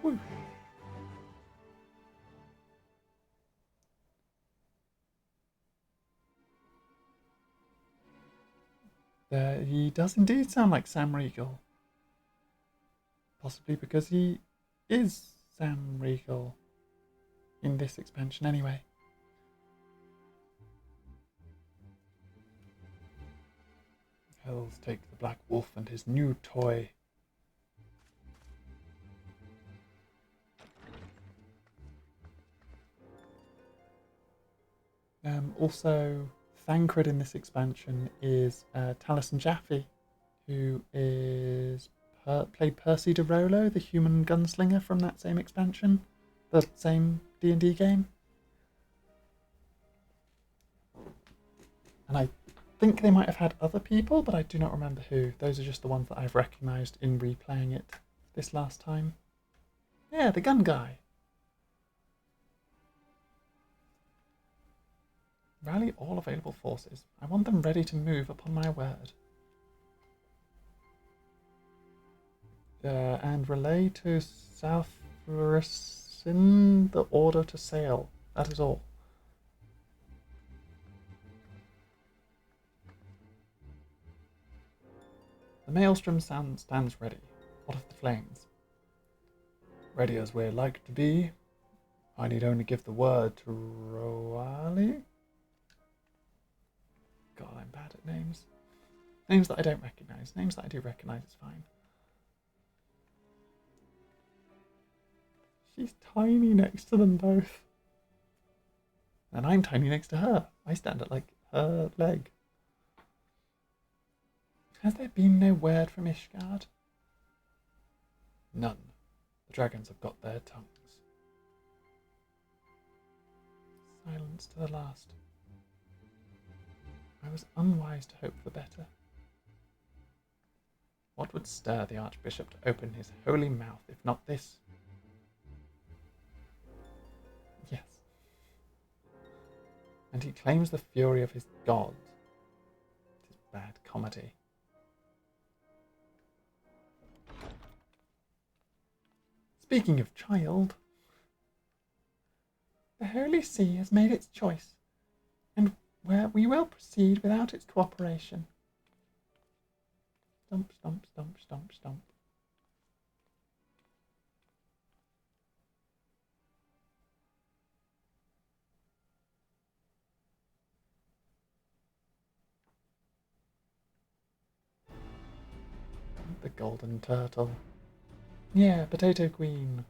Woo. He does indeed sound like Sam Riegel. Possibly because he is Sam Riegel in this expansion anyway. Hells take the Black Wolf and his new toy. Also, Thancred in this expansion is Taliesin Jaffe, who is played Percy de Rolo, the human gunslinger from that same expansion, the same D&D game. And I think they might have had other people, but I do not remember who. Those are just the ones that I've recognised in replaying it this last time. Yeah, the gun guy. Rally all available forces. I want them ready to move upon my word. And relay to South Racine the order to sail. That is all. The Maelstrom stands ready. What of the flames? Ready as we're like to be. I need only give the word to Roali. God, I'm bad at names. Names that I don't recognise. Names that I do recognise is fine. She's tiny next to them both. And I'm tiny next to her. I stand at, like, her leg. Has there been no word from Ishgard? None. The dragons have got their tongues. Silence to the last. I was unwise to hope for better. What would stir the Archbishop to open his holy mouth, if not this? Yes. And he claims the fury of his god. It is bad comedy. Speaking of child, the Holy See has made its choice, and where we will proceed without its cooperation. Stomp, stomp, stomp, stomp, stomp. The golden turtle. Yeah, Potato Queen.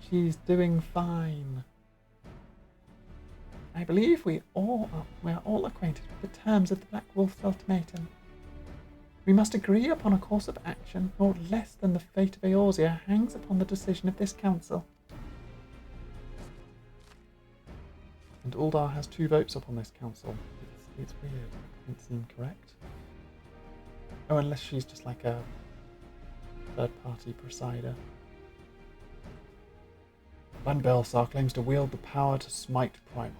She's doing fine. I believe we are all acquainted with the terms of the Black Wolf's ultimatum. We must agree upon a course of action, or less than the fate of Eorzea hangs upon the decision of this council. And Uldar has 2 votes upon this council. It's weird. It doesn't seem correct. Oh, unless she's just like a third-party presider. Van Belsar claims to wield the power to smite primals.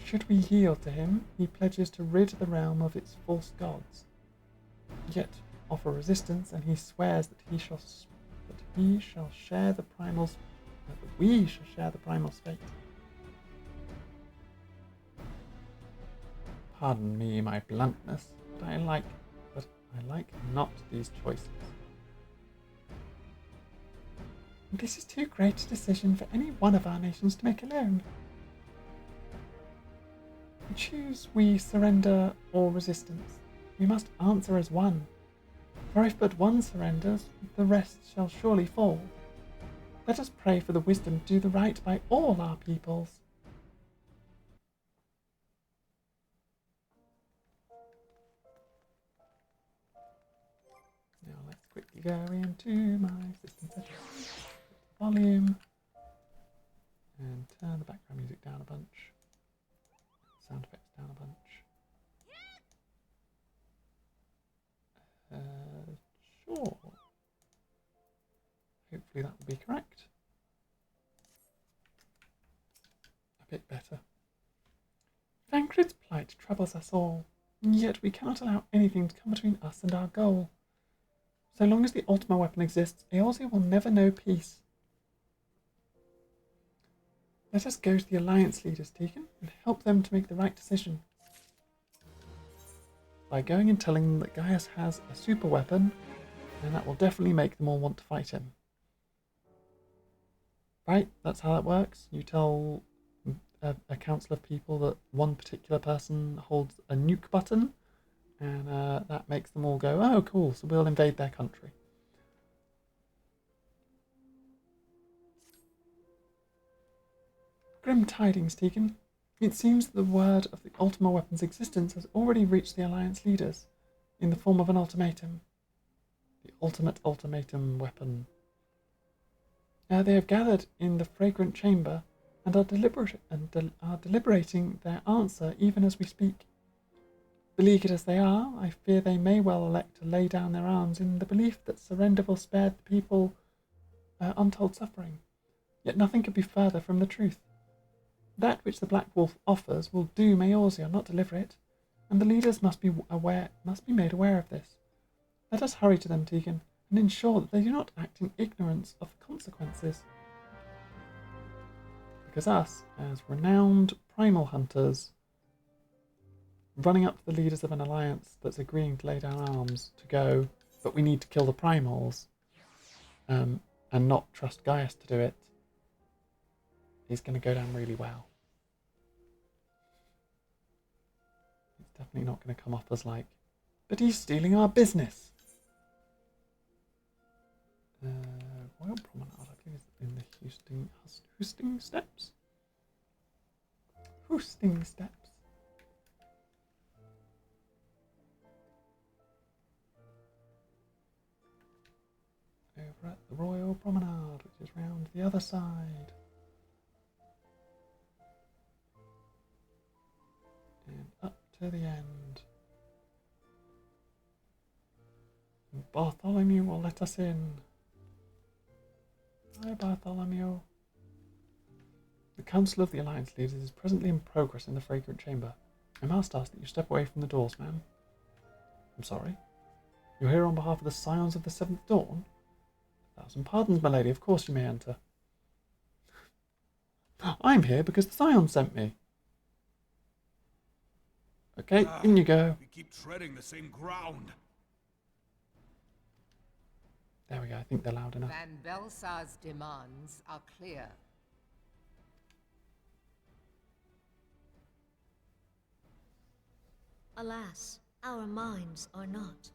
Should we yield to him, he pledges to rid the realm of its false gods. Yet offer resistance, and he swears that we shall share the primal's fate. Pardon me my bluntness, but I like not these choices. This is too great a decision for any one of our nations to make alone. Choose we surrender or resistance. We must answer as one. For if but one surrenders, the rest shall surely fall. Let us pray for the wisdom to do the right by all our peoples. Now let's quickly go into my system settings. Volume. And turn the background music down a bunch. Sound effects down a bunch. Sure. Hopefully that will be correct. A bit better. Thancred's plight troubles us all, and yet we cannot allow anything to come between us and our goal. So long as the Ultima weapon exists, Eorzea will never know peace. Let us go to the Alliance leaders, Tegan, and help them to make the right decision. By going and telling them that Gaius has a super weapon, and that will definitely make them all want to fight him. Right? That's how that works. You tell a council of people that one particular person holds a nuke button, and that makes them all go, oh, cool, so we'll invade their country. Grim tidings, Tegan. It seems that the word of the Ultima weapon's existence has already reached the Alliance leaders, in the form of an ultimatum. The ultimate ultimatum weapon. They have gathered in the fragrant chamber and are deliberating their answer even as we speak. Beleaguered as they are, I fear they may well elect to lay down their arms in the belief that surrender will spare the people untold suffering. Yet nothing could be further from the truth. That which the Black Wolf offers will doom Eorzea, not deliver it, and the leaders must be made aware of this. Let us hurry to them, Tegan, and ensure that they do not act in ignorance of the consequences. Because us, as renowned primal hunters, running up to the leaders of an alliance that's agreeing to lay down arms to go, but we need to kill the primals, and not trust Gaius to do it, is going to go down really well. It's definitely not going to come off as like, but he's stealing our business. Royal Promenade, I think, is in the Hoosting Steps. Hoosting Steps. Over at the Royal Promenade, which is round the other side. And up to the end. And Bartholomew will let us in. Hi, Bartholomew. The Council of the Alliance Leaders is presently in progress in the Fragrant Chamber. I must ask that you step away from the doors, ma'am. I'm sorry. You're here on behalf of the Scions of the Seventh Dawn? 1,000 pardons, my lady. Of course you may enter. I'm here because the Scions sent me. Okay, in you go. We keep treading the same ground. There we go, I think they're loud enough. Van Belsar's demands are clear. Alas, our minds are not.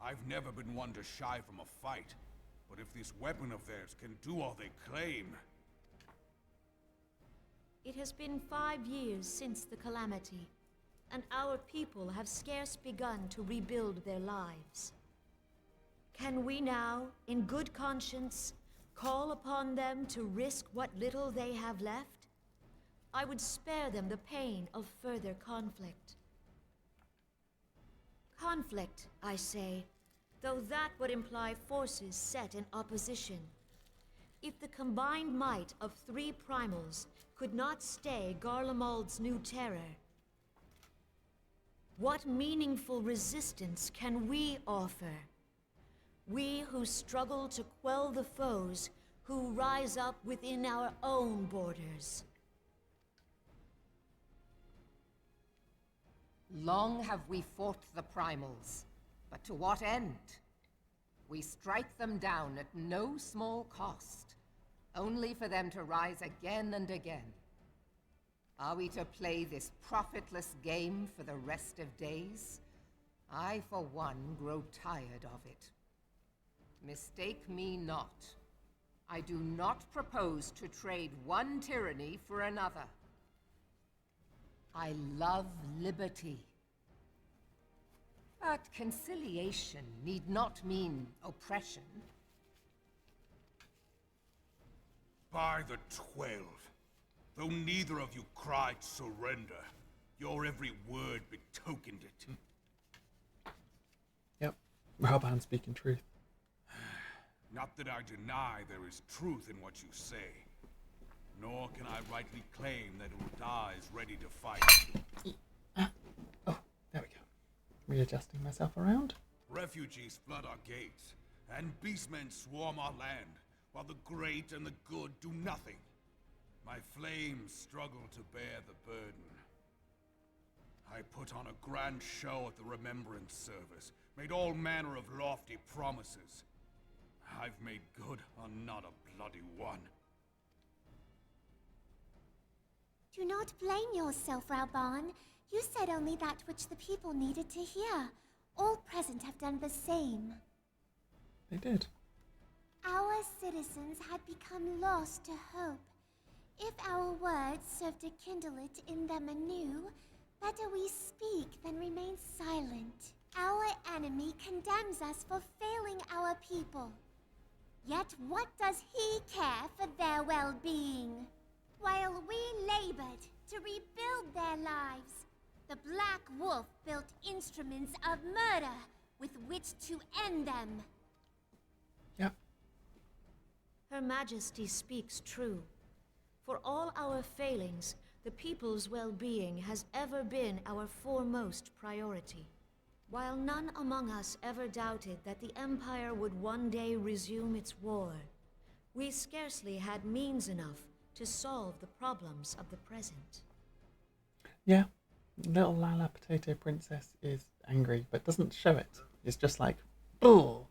I've never been one to shy from a fight, but if this weapon of theirs can do all they claim... It has been 5 years since the calamity, and our people have scarce begun to rebuild their lives. Can we now, in good conscience, call upon them to risk what little they have left? I would spare them the pain of further conflict. Conflict, I say, though that would imply forces set in opposition. If the combined might of 3 primals could not stay Garlemald's new terror, what meaningful resistance can we offer? We who struggle to quell the foes who rise up within our own borders. Long have we fought the primals, but to what end? We strike them down at no small cost, only for them to rise again and again. Are we to play this profitless game for the rest of days? I, for one, grow tired of it. Mistake me not. I do not propose to trade one tyranny for another. I love liberty. But conciliation need not mean oppression. By the 12, though neither of you cried surrender, your every word betokened it. Yep, Raban speaking truth. Not that I deny there is truth in what you say, nor can I rightly claim that Ul'dah is ready to fight. Oh, there we go. readjusting myself around. Refugees flood our gates, and beastmen swarm our land, while the great and the good do nothing. My flames struggle to bear the burden. I put on a grand show at the Remembrance Service, made all manner of lofty promises. I've made good on not a bloody one. Do not blame yourself, Raoban. You said only that which the people needed to hear. All present have done the same. They did. Our citizens had become lost to hope. If our words serve to kindle it in them anew, better we speak than remain silent. Our enemy condemns us for failing our people. Yet what does he care for their well-being? While we labored to rebuild their lives, the Black Wolf built instruments of murder with which to end them. Yep. Her Majesty speaks true. For all our failings, the people's well-being has ever been our foremost priority. While none among us ever doubted that the Empire would one day resume its war, we scarcely had means enough to solve the problems of the present. Yeah, little Lala Potato Princess is angry, but doesn't show it. It's just like, oh,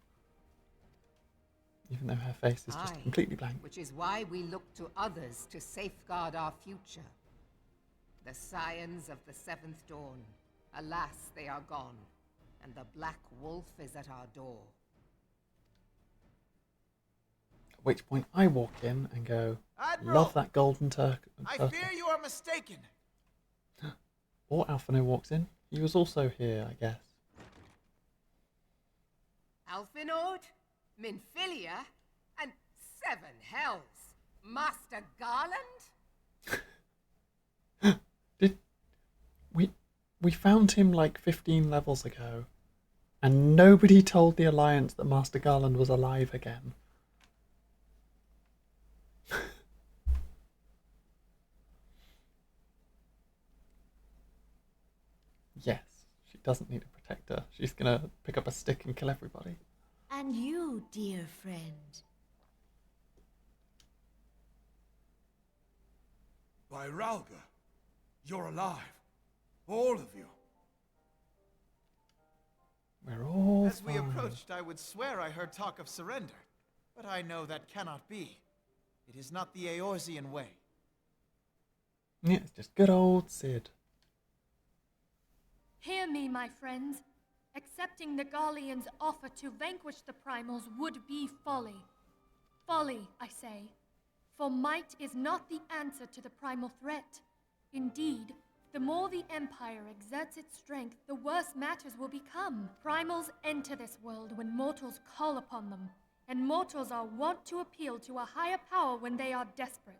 even though her face is just completely blank. Which is why we look to others to safeguard our future. The scions of the Seventh Dawn, alas, they are gone, and the Black Wolf is at our door. At which point I walk in and go, Admiral, love that golden turtle. I fear you are mistaken. Or Alphino walks in. He was also here, I guess. Alphinode, Minfilia, and Seven Hells. Master Garland? Did we found him like 15 levels ago, and nobody told the Alliance that Master Garland was alive again. Yes, she doesn't need a protector. She's gonna pick up a stick and kill everybody. And you, dear friend. By Ralga, you're alive. All of you. We're all As we approached, I would swear I heard talk of surrender. But I know that cannot be. It is not the Eorzean way. Yeah, it's just good old Sid. Hear me, my friends. Accepting the Garlean's offer to vanquish the Primals would be folly. Folly, I say. For might is not the answer to the primal threat. Indeed, the more the Empire exerts its strength, the worse matters will become. Primals enter this world when mortals call upon them, and mortals are wont to appeal to a higher power when they are desperate.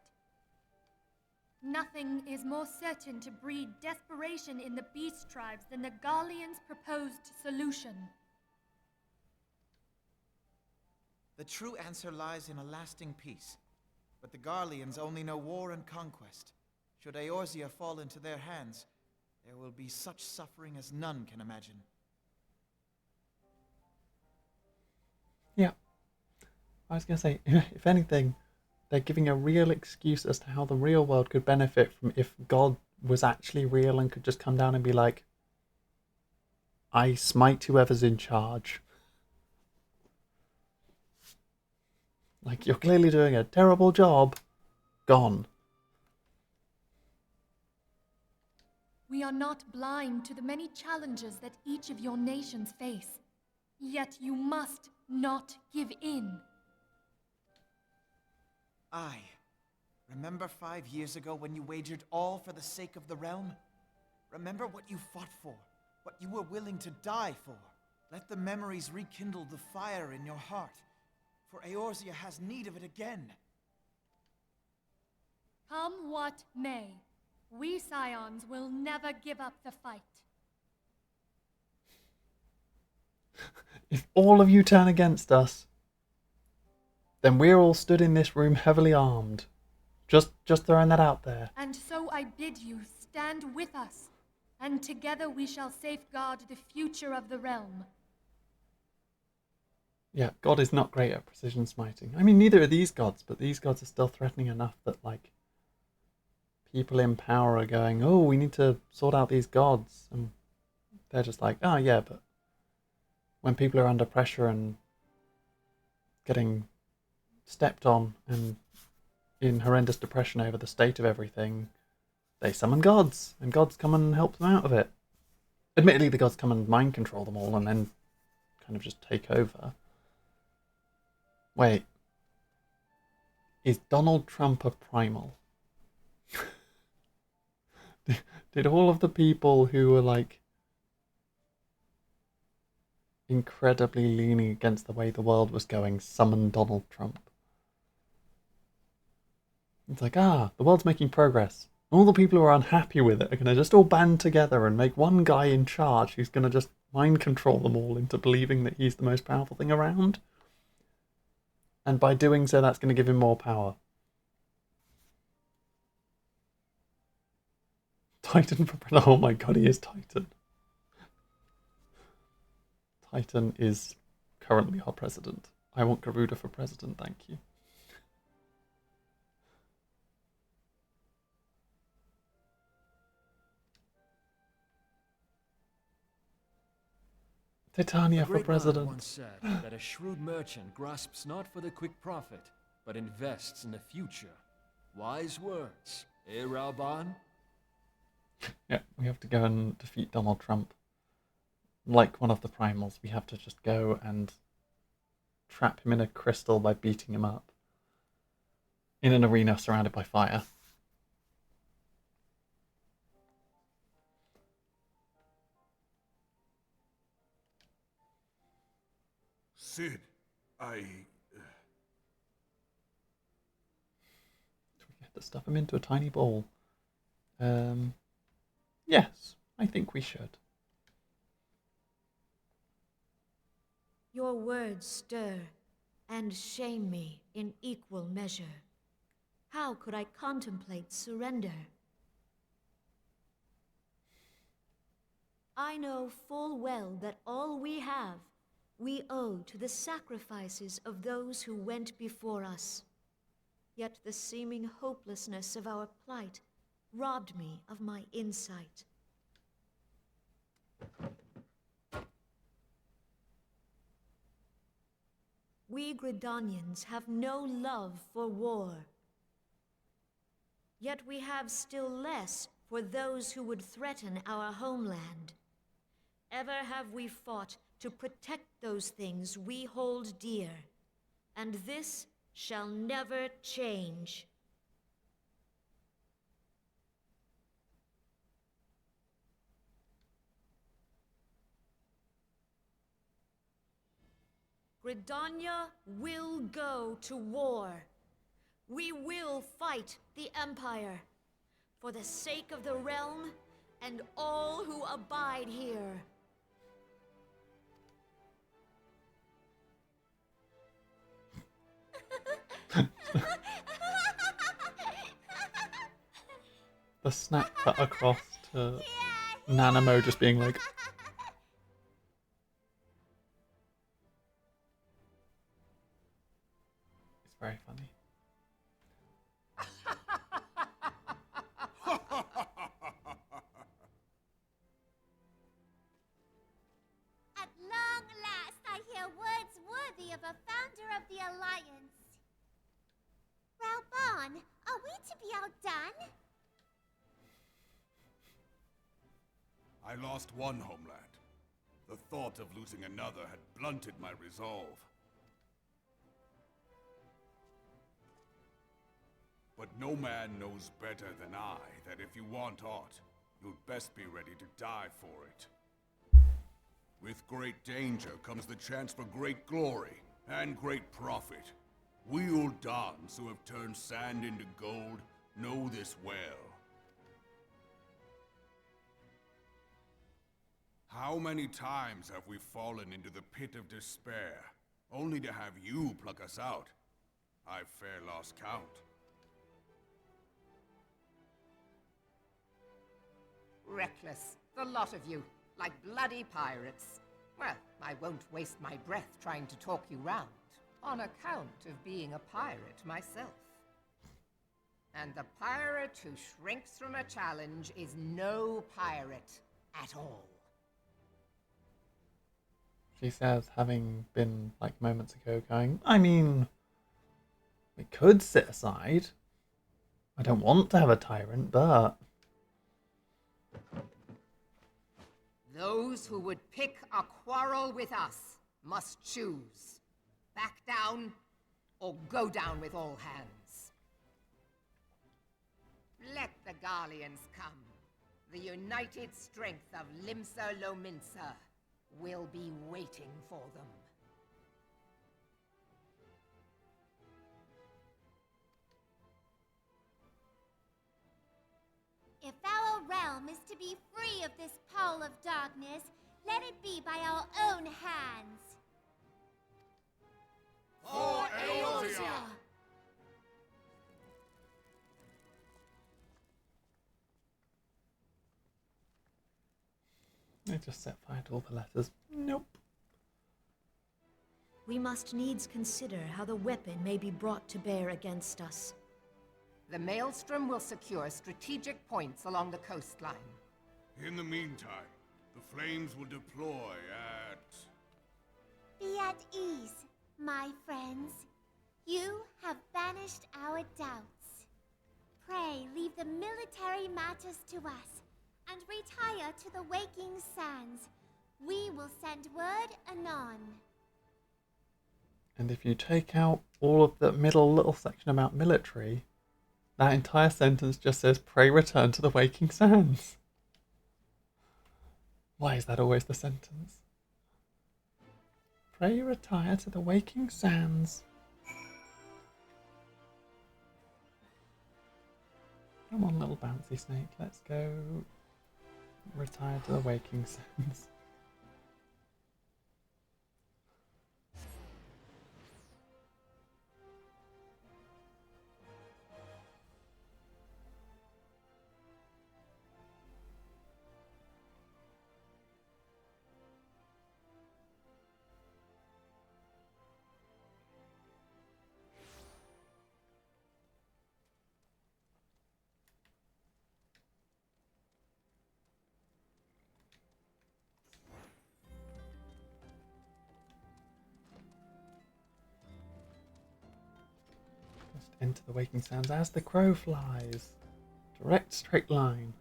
Nothing is more certain to breed desperation in the beast tribes than the Garlean's proposed solution. The true answer lies in a lasting peace. But the Garleans only know war and conquest. Should Eorzea fall into their hands, there will be such suffering as none can imagine. Yeah. I was going to say, if anything, they're giving a real excuse as to how the real world could benefit from if God was actually real and could just come down and be like, I smite whoever's in charge. Like, you're clearly doing a terrible job. Gone. We are not blind to the many challenges that each of your nations face. Yet you must not give in. Remember 5 years ago when you wagered all for the sake of the realm? Remember what you fought for, what you were willing to die for. Let the memories rekindle the fire in your heart, for Eorzea has need of it again. Come what may, we Scions will never give up the fight. If all of you turn against us, then we're all stood in this room heavily armed. Just throwing that out there. And so I bid you stand with us. and together we shall safeguard the future of the realm. Yeah, God is not great at precision smiting. I mean, neither are these gods, but these gods are still threatening enough that, like, people in power are going, oh, we need to sort out these gods. And they're just like, oh, yeah, but when people are under pressure and getting stepped on and in horrendous depression over the state of everything, they summon gods, and gods come and help them out of it. Admittedly, the gods come and mind control them all and then kind of just take over. Wait. Is Donald Trump a primal? Did all of the people who were, like, incredibly leaning against the way the world was going summon Donald Trump? It's like, the world's making progress. All the people who are unhappy with it are going to just all band together and make one guy in charge who's going to just mind control them all into believing that he's the most powerful thing around. And by doing so, that's going to give him more power. Titan for president. Oh my god, he is Titan. Titan is currently our president. I want Garuda for president, thank you. Titania for president. Once said that a shrewd merchant grasps not for the quick profit, but invests in the future. Wise words, eh, Rauban? Yeah, we have to go and defeat Donald Trump. Like one of the primals, we have to just go and trap him in a crystal by beating him up. In an arena surrounded by fire. Sid, Do we have to stuff him into a tiny ball? Yes, I think we should. Your words stir and shame me in equal measure. How could I contemplate surrender? I know full well that all we have, we owe to the sacrifices of those who went before us. Yet the seeming hopelessness of our plight robbed me of my insight. We Gridanians have no love for war. Yet we have still less for those who would threaten our homeland. Ever have we fought to protect those things we hold dear, and this shall never change. Gridania will go to war. We will fight the Empire for the sake of the realm and all who abide here. The snap cut across to Nanamo just being like, it's very funny. At long last, I hear words worthy of a founder of the Alliance. Rauban, are we to be outdone? I lost one homeland. The thought of losing another had blunted my resolve. But no man knows better than I that if you want aught, you'd best be ready to die for it. With great danger comes the chance for great glory and great profit. We Uldans who have turned sand into gold know this well. How many times have we fallen into the pit of despair, only to have you pluck us out? I've fair lost count. Reckless, The lot of you, like bloody pirates. Well, I won't waste my breath trying to talk you round, on account of being a pirate myself. And the pirate who shrinks from a challenge is no pirate at all. She says, having been, like, moments ago going, I mean, we could sit aside. I don't want to have a tyrant, but... Those who would pick a quarrel with us must choose. Back down, or go down with all hands. Let the Garleans come. The united strength of Limsa Lominsa will be waiting for them. If our realm is to be free of this pole of darkness, let it be by our own hands. For Eorzea! They just set fire to all the letters. Nope. We must needs consider how the weapon may be brought to bear against us. The Maelstrom will secure strategic points along the coastline. In the meantime, the flames will deploy at... Be at ease, my friends. You have banished our doubts. Pray leave the military matters to us, and retire to the waking sands. We will send word anon. And if you take out all of the middle little section about military, that entire sentence just says, pray return to the waking sands. Why is that always the sentence? Pray retire to the waking sands. Come on, little bouncy snake, let's go retire to the waking sands. Into the waking sands as the crow flies. Direct straight line.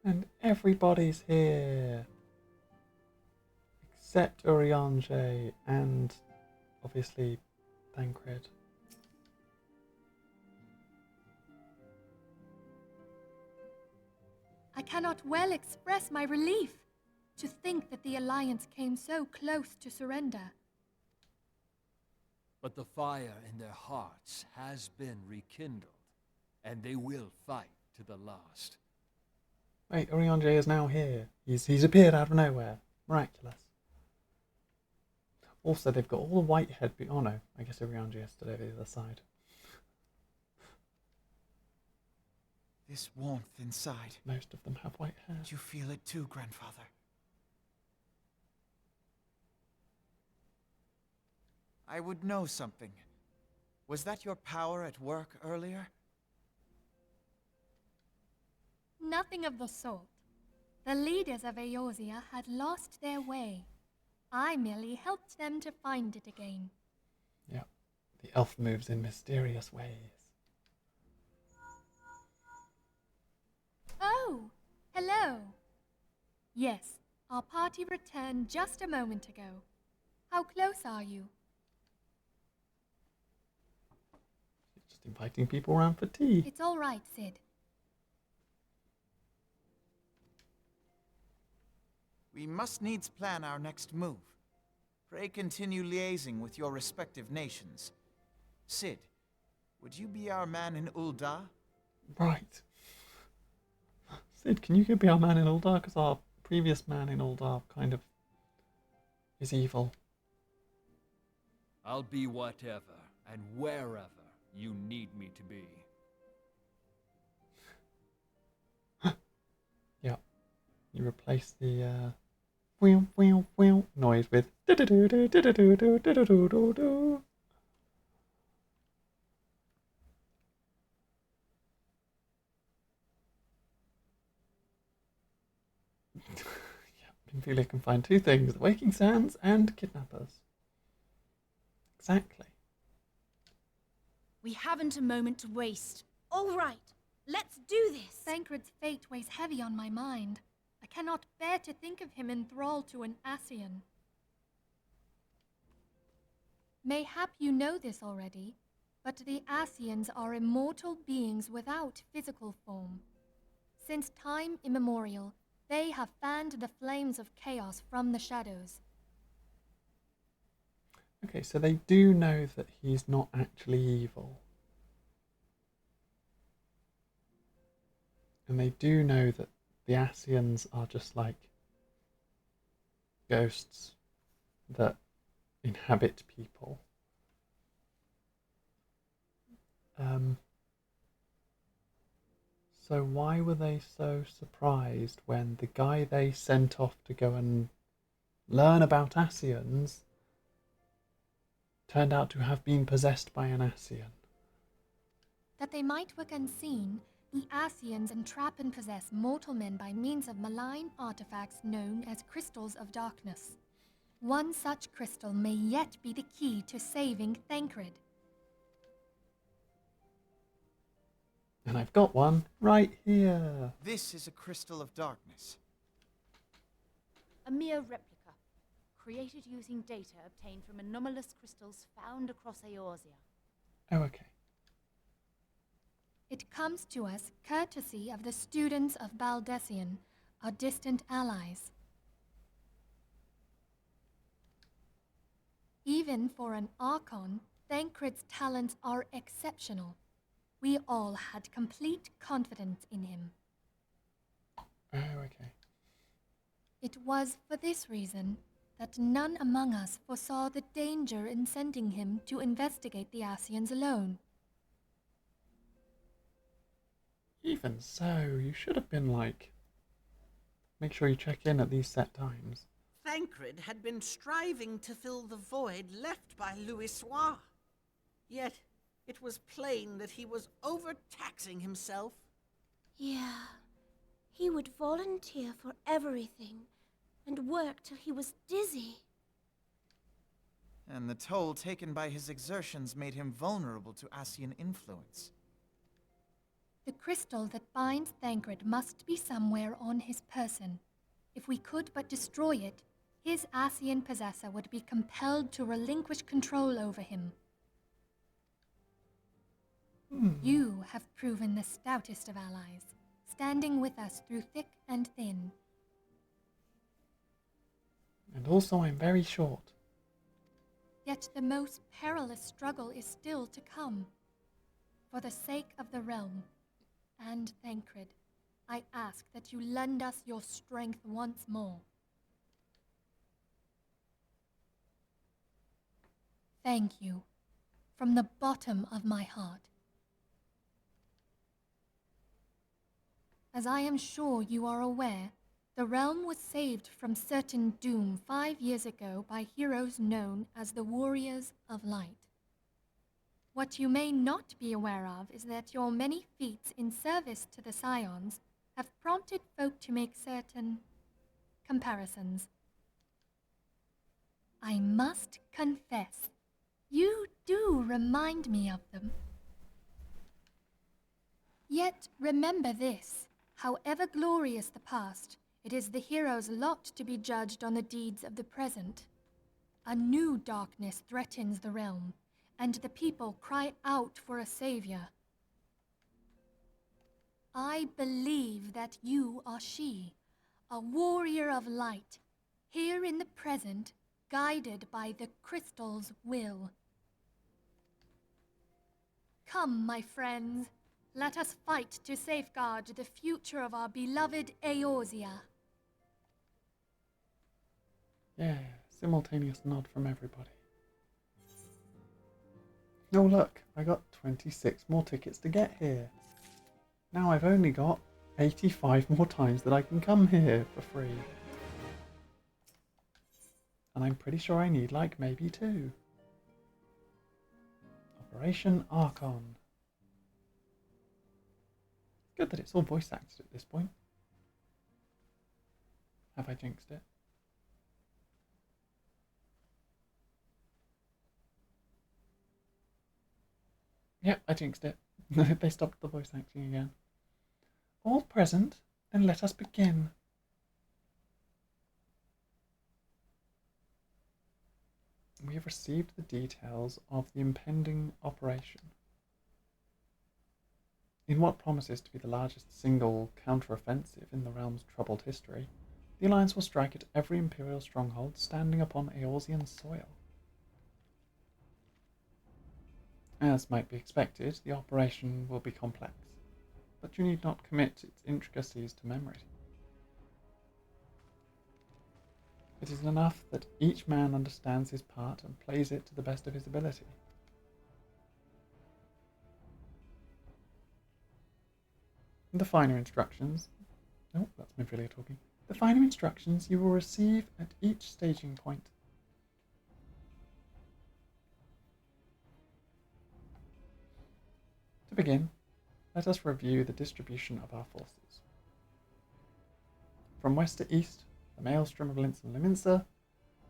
And everybody's here. Except Urianger and obviously Thancred. I cannot well express my relief to think that the Alliance came so close to surrender. But the fire in their hearts has been rekindled, and they will fight to the last. Wait, Urianger is now here. He's appeared out of nowhere. Miraculous. Also, they've got all the white head... Oh no, I guess Urianger stood over the other side. This warmth inside. Most of them have white hair. Do you feel it too, Grandfather? I would know something. Was that your power at work earlier? Nothing of the sort. The leaders of Eorzea had lost their way. I merely helped them to find it again. Yep. The elf moves in mysterious ways. Oh, hello. Yes, our party returned just a moment ago. How close are you? Just inviting people around for tea. It's all right, Sid. We must needs plan our next move. Pray continue liaising with your respective nations. Sid, would you be our man in Ul'dah? Right. Sid, can you be our man in Uldar? Because our previous man in Uldar kind of is evil. I'll be whatever and wherever you need me to be. Yeah. You replace the wheel wheel wheel noise with do-do-do-do-do-do-do-do-do-do-do. Yeah, Pinfilia can find two things: waking sounds and kidnappers. Exactly. We haven't a moment to waste. All right, let's do this. Thancred's fate weighs heavy on my mind. I cannot bear to think of him in thrall to an Ascian. Mayhap you know this already, but the Ascians are immortal beings without physical form. Since time immemorial, they have fanned the flames of chaos from the shadows. Okay, so they do know that he's not actually evil. And they do know that the Ascians are just like ghosts that inhabit people. So why were they so surprised when the guy they sent off to go and learn about Ascians turned out to have been possessed by an Ascian? That they might work unseen, the Ascians entrap and possess mortal men by means of malign artifacts known as crystals of darkness. One such crystal may yet be the key to saving Thancred. And I've got one right here. This is a crystal of darkness. A mere replica, created using data obtained from anomalous crystals found across Eorzea. Oh, okay. It comes to us courtesy of the students of Baldessian, our distant allies. Even for an Archon, Thancred's talents are exceptional. We all had complete confidence in him. Oh, okay. It was for this reason that none among us foresaw the danger in sending him to investigate the Ascians alone. Even so, you should have been like, make sure you check in at these set times. Thancred had been striving to fill the void left by Louisoix. Yet, it was plain that he was overtaxing himself. Yeah, he would volunteer for everything and work till he was dizzy. And the toll taken by his exertions made him vulnerable to Ascian influence. The crystal that binds Thancred must be somewhere on his person. If we could but destroy it, his Ascian possessor would be compelled to relinquish control over him. You have proven the stoutest of allies, standing with us through thick and thin. And also I'm very short. Yet the most perilous struggle is still to come. For the sake of the realm and Thancred, I ask that you lend us your strength once more. Thank you, from the bottom of my heart. As I am sure you are aware, the realm was saved from certain doom 5 years ago by heroes known as the Warriors of Light. What you may not be aware of is that your many feats in service to the Scions have prompted folk to make certain comparisons. I must confess, you do remind me of them. Yet remember this. However glorious the past, it is the hero's lot to be judged on the deeds of the present. A new darkness threatens the realm, and the people cry out for a savior. I believe that you are she, a warrior of light, here in the present, guided by the crystal's will. Come, my friends, Let us fight to safeguard the future of our beloved Eorzea. Yeah, simultaneous nod from everybody. Oh look, I got 26 more tickets to get here. Now I've only got 85 more times that I can come here for free. And I'm pretty sure I need like maybe 2. Operation Archon. Good that it's all voice acted at this point. Have I jinxed it? Yep, I jinxed it. They stopped the voice acting again. All present, then let us begin. We have received the details of the impending operation. In what promises to be the largest single counter-offensive in the realm's troubled history, the Alliance will strike at every Imperial stronghold standing upon Eorzean soil. As might be expected, the operation will be complex, but you need not commit its intricacies to memory. It is enough that each man understands his part and plays it to the best of his ability. The finer instructions... Oh, that's Minfilia talking. The finer instructions you will receive at each staging point. To begin, let us review the distribution of our forces. From west to east, the Maelstrom of Linz and Leminster,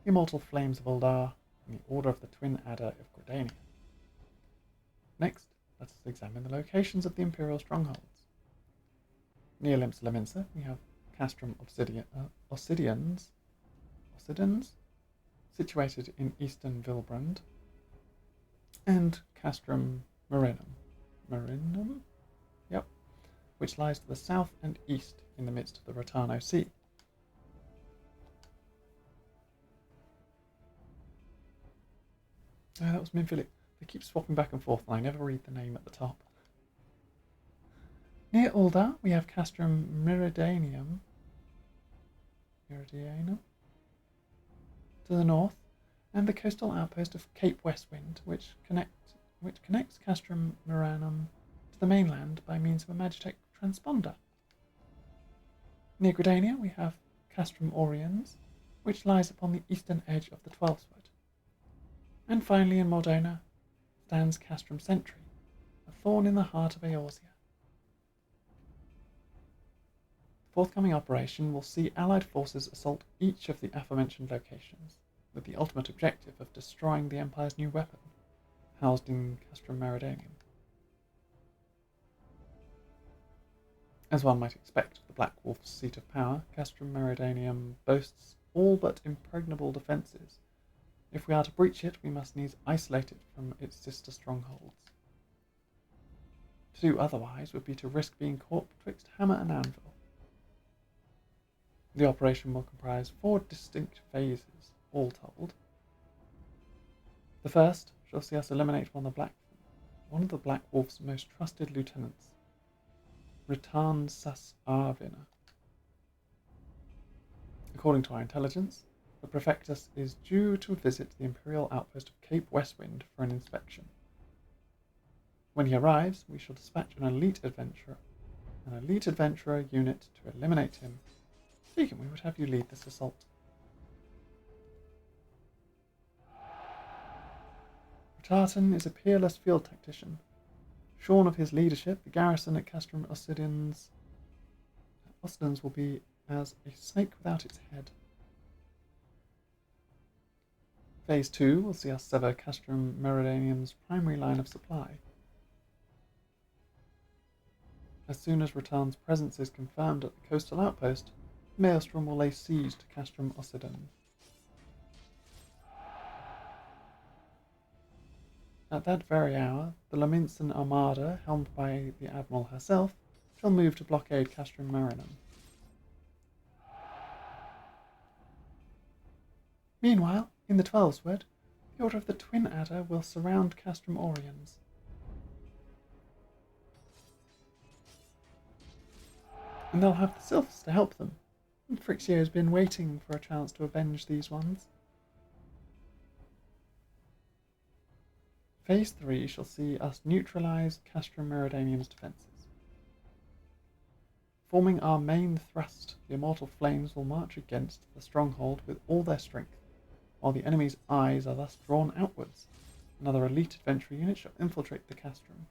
the Immortal Flames of Uldar, and the Order of the Twin Adder of Gridania. Next, let us examine the locations of the Imperial strongholds. Near Linz and Leminster, we have Castrum Obsidians, situated in eastern Vilbrand, and Castrum Marinum, which lies to the south and east in the midst of the Rotano Sea. Oh, that was Minfilia. They keep swapping back and forth, and I never read the name at the top. Near Uldar, we have Castrum Meridianum to the north, and the coastal outpost of Cape Westwind, which connects Castrum Maranum to the mainland by means of a Magitech transponder. Near Gridania, we have Castrum Oriens, which lies upon the eastern edge of the Twelveswood. And finally, in Mordona, stands Castrum Sentry, a thorn in the heart of Eorzea. The forthcoming operation will see Allied forces assault each of the aforementioned locations, with the ultimate objective of destroying the Empire's new weapon, housed in Castrum Meridianum. As one might expect of the Black Wolf's seat of power, Castrum Meridianum boasts all but impregnable defences. If we are to breach it, we must needs isolate it from its sister strongholds. To do otherwise would be to risk being caught betwixt hammer and anvil. The operation will comprise 4 distinct phases, all told. The first shall see us eliminate one of the Black Wolf's most trusted lieutenants, Ritan Sas Arvina. According to our intelligence, the Prefectus is due to visit the Imperial outpost of Cape Westwind for an inspection. When he arrives, we shall dispatch an elite adventurer unit to eliminate him. Deacon, we would have you lead this assault. Tartan is a peerless field tactician. Shorn of his leadership, the garrison at Castrum Obsidians will be as a snake without its head. Phase 2 will see us sever Castrum Meridianum's primary line of supply. As soon as Ratan's presence is confirmed at the coastal outpost, Maelstrom will lay siege to Castrum Obsidian. At that very hour, the Leminson Armada, helmed by the Admiral herself, shall move to blockade Castrum Marinum. Meanwhile, in the Twelveswood, the Order of the Twin Adder will surround Castrum Oriens. and they'll have the sylphs to help them. And Phrixio's been waiting for a chance to avenge these ones. Phase 3 shall see us neutralise Castrum Meridanium's defences. Forming our main thrust, the Immortal Flames will march against the stronghold with all their strength, while the enemy's eyes are thus drawn outwards. Another elite adventurer unit shall infiltrate the Castrum.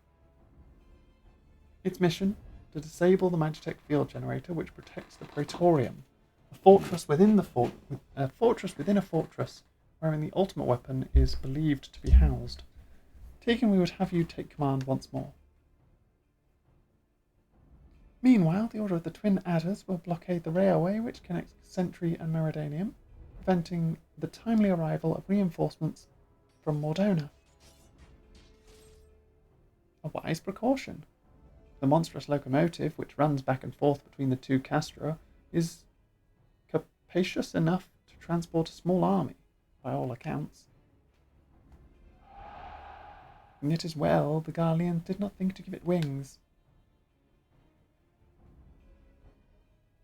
Its mission? To disable the Magitech field generator which protects the Praetorium, a fortress within a fortress wherein the ultimate weapon is believed to be housed. Tegan, we would have you take command once more. Meanwhile, the Order of the Twin Adders will blockade the railway which connects Sentry and Meridanium, preventing the timely arrival of reinforcements from Mordona. A wise precaution. The monstrous locomotive, which runs back and forth between the two castra, is capacious enough to transport a small army, by all accounts. And yet as well, the Garleans did not think to give it wings.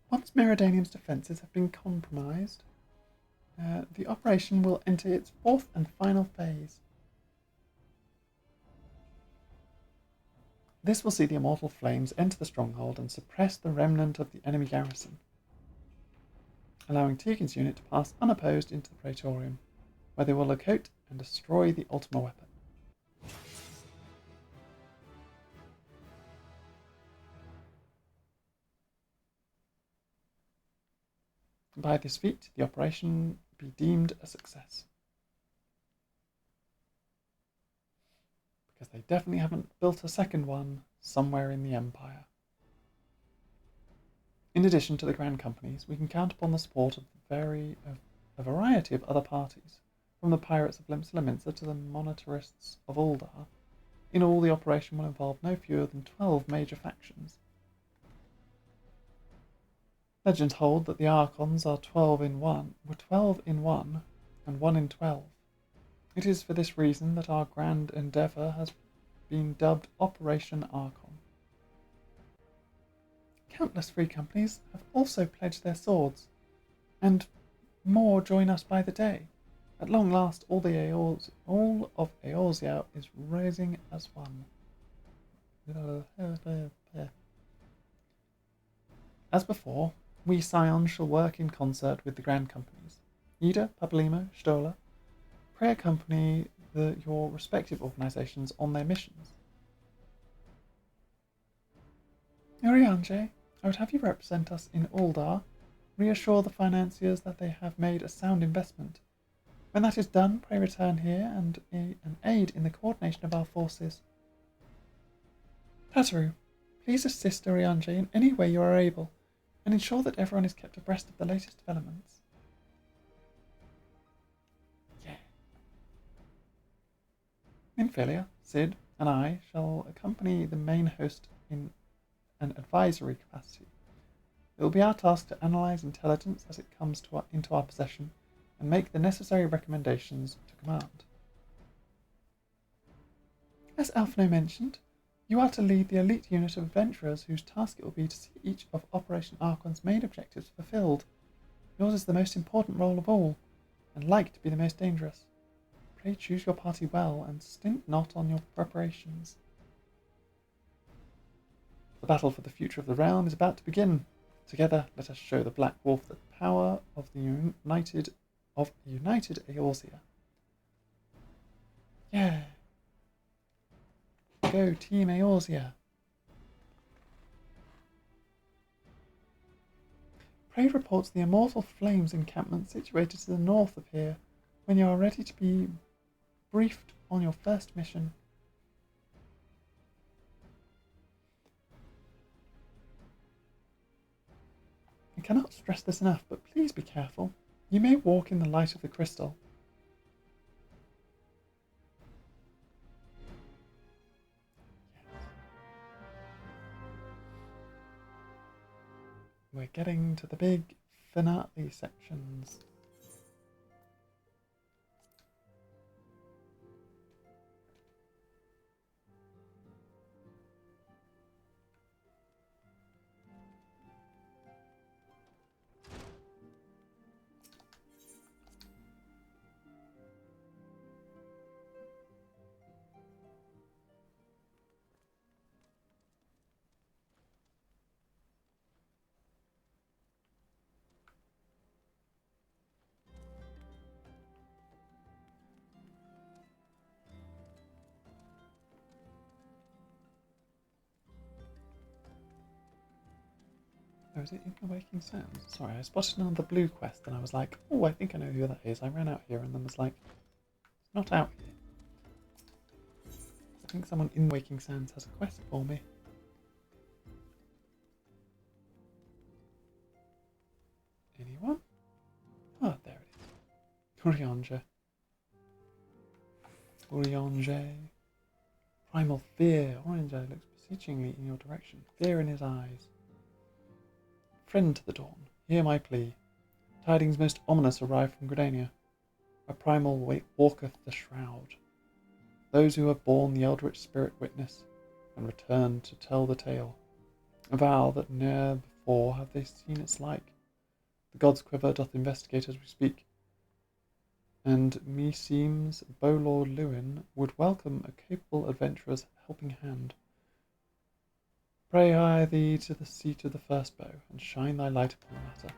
Once Meridanium's defences have been compromised, the operation will enter its fourth and final phase. This will see the Immortal Flames enter the stronghold and suppress the remnant of the enemy garrison, allowing Tegan's unit to pass unopposed into the Praetorium, where they will locate and destroy the Ultima weapon. By this feat, the operation be deemed a success. Because they definitely haven't built a second one somewhere in the Empire. In addition to the Grand Companies, we can count upon the support of a variety of other parties, from the pirates of Limsa Lominsa to the monetarists of Uldar. In all, the operation will involve no fewer than 12 major factions. Legends hold that the Archons are 12 in 1, and 1 in 12. It is for this reason that our grand endeavour has been dubbed Operation Archon. Countless free companies have also pledged their swords, and more join us by the day. At long last, all of Eorzea is rising as one. As before, we Scions shall work in concert with the Grand Companies. Ida, Papalymo, Stola, pray accompany your respective organisations on their missions. Urianger, I would have you represent us in Uldar, reassure the financiers that they have made a sound investment. When that is done, pray return here and aid in the coordination of our forces. Tataru, please assist Urianger in any way you are able, and ensure that everyone is kept abreast of the latest developments. Yeah. Minfilia, Sid, and I shall accompany the main host in an advisory capacity. It will be our task to analyse intelligence as it comes into our possession and make the necessary recommendations to command. As Alphino mentioned, you are to lead the elite unit of adventurers whose task it will be to see each of Operation Archon's main objectives fulfilled. Yours is the most important role of all, and like to be the most dangerous. Pray choose your party well, and stint not on your preparations. The battle for the future of the realm is about to begin. Together, let us show the Black Wolf the power of the united Eorzea. Yeah. Go, Team Eorzea. Pray reports the Immortal Flames encampment situated to the north of here when you are ready to be briefed on your first mission. I cannot stress this enough, but please be careful. You may walk in the light of the crystal. We're getting to the big finale sections. Oh, is it in Awakening Sands? Sorry, I spotted another blue quest and I was like, oh, I think I know who that is. I ran out here and then was like, it's not out here. I think someone in Waking Sands has a quest for me. Anyone? Oh, there it is. Urianger. Urianger. Primal fear. Urianger looks beseechingly in your direction. Fear in his eyes. Friend to the dawn, hear my plea. Tidings most ominous arrive from Gridania. A primal walketh the shroud. Those who have borne the eldritch spirit witness, and return to tell the tale. Avow that ne'er before have they seen its like. The god's quiver doth investigate as we speak, and meseems Bowlord Lewin would welcome a capable adventurer's helping hand. Pray hie thee to the seat of the first bow, and shine thy light upon the matter.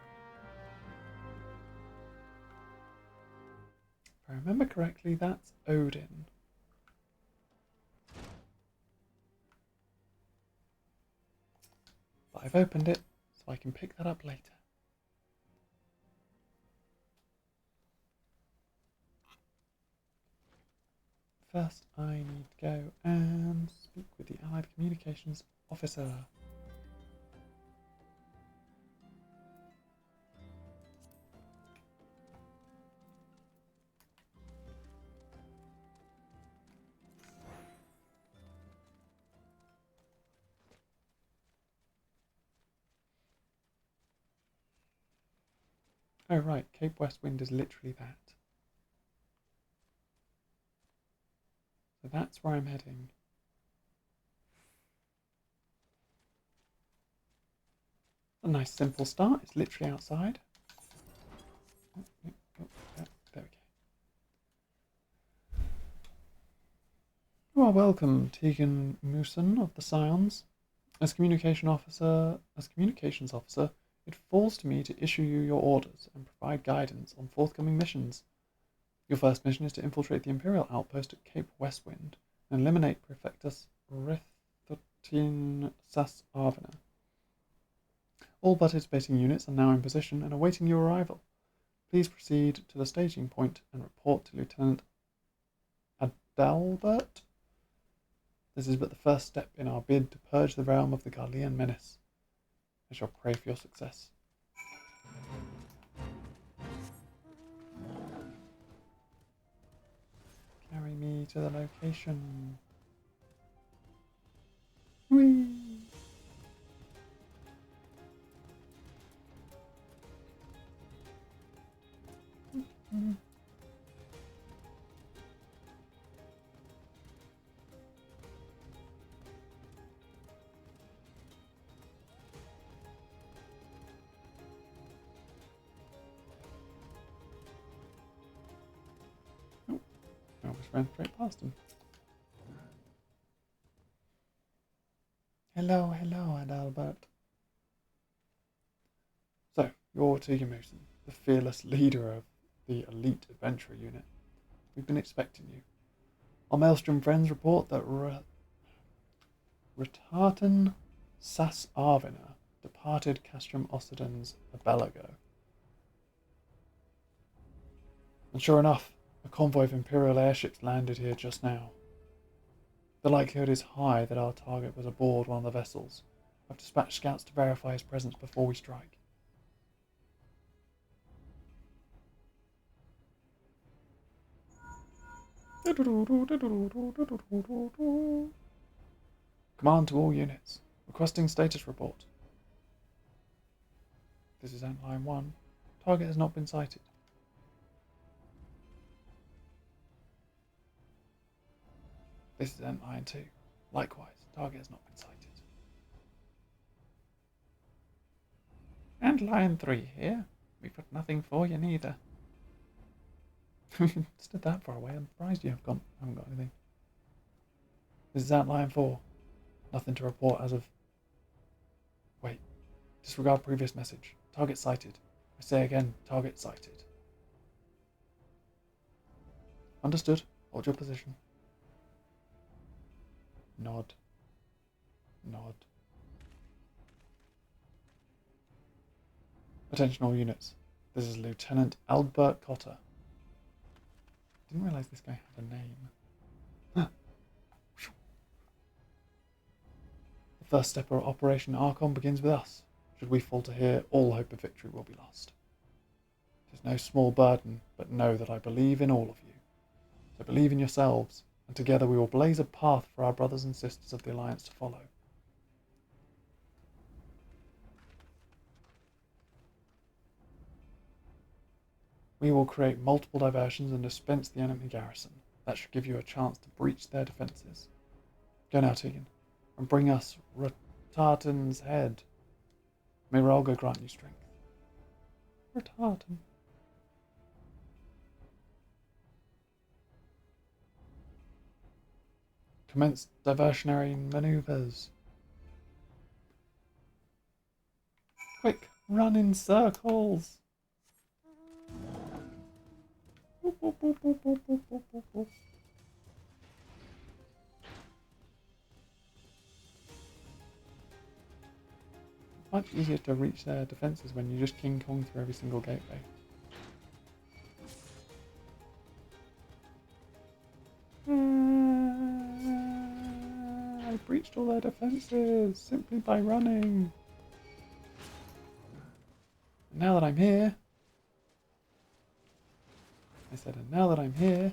If I remember correctly, that's Odin. But I've opened it, so I can pick that up later. First, I need to go and speak with the Allied Communications Officer. Oh right, Cape West Wind is literally that. So that's where I'm heading. A nice simple start, it's literally outside. Oh, there we go. You are welcome, Tegan Mooson of the Scions. As communications officer, it falls to me to issue you your orders and provide guidance on forthcoming missions. Your first mission is to infiltrate the Imperial outpost at Cape Westwind and eliminate Prefectus Rithotin Sas Arvina. All participating units are now in position and awaiting your arrival. Please proceed to the staging point and report to Lieutenant Adalbert. This is but the first step in our bid to purge the realm of the Garlean menace. I shall pray for your success. Carry me to the location. Whee! I almost ran straight past him. Hello, Adalbert. So, you're Tegan Mooson, the fearless leader of the elite adventurer unit. We've been expecting you. Our Maelstrom friends report that Rithotin Sas Arvina departed Castrum Occidens a bell ago. And sure enough, a convoy of Imperial airships landed here just now. The likelihood is high that our target was aboard one of the vessels. I've dispatched scouts to verify his presence before we strike. Command to all units. Requesting status report. This is Antline 1. Target has not been sighted. This is Antline 2. Likewise, target has not been sighted. Antline 3 here. We've got nothing for you neither. Stood that far away. I'm surprised you haven't got anything. This is Antline 4. Nothing to report as of... Wait. Disregard previous message. Target sighted. I say again, target sighted. Understood. Hold your position. Nod. Nod. Attention all units. This is Lieutenant Albert Cotter. Didn't realise this guy had a name. The first step of Operation Archon begins with us. Should we falter here, all hope of victory will be lost. It is no small burden, but know that I believe in all of you. So believe in yourselves, and together we will blaze a path for our brothers and sisters of the Alliance to follow. We will create multiple diversions and dispense the enemy garrison. That should give you a chance to breach their defences. Go now, Tegan, and bring us Ratartan's head. May Ralga grant you strength. Ratartan. Commence diversionary manoeuvres. Quick, run in circles. Boop, boop, boop, boop, boop, boop, boop, boop, boop. Much easier to reach their defences when you just King Kong through every single gateway. I breached all their defences simply by running. And now that I'm here, and now that I'm here,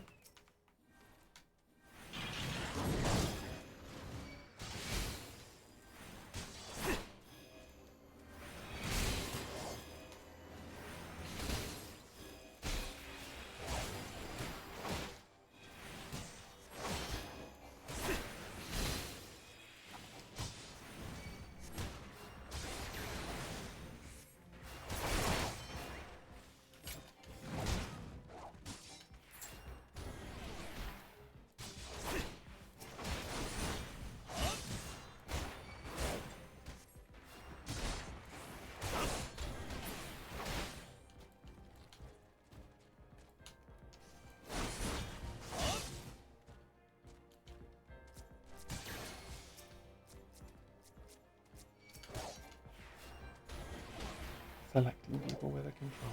selecting people with a controller.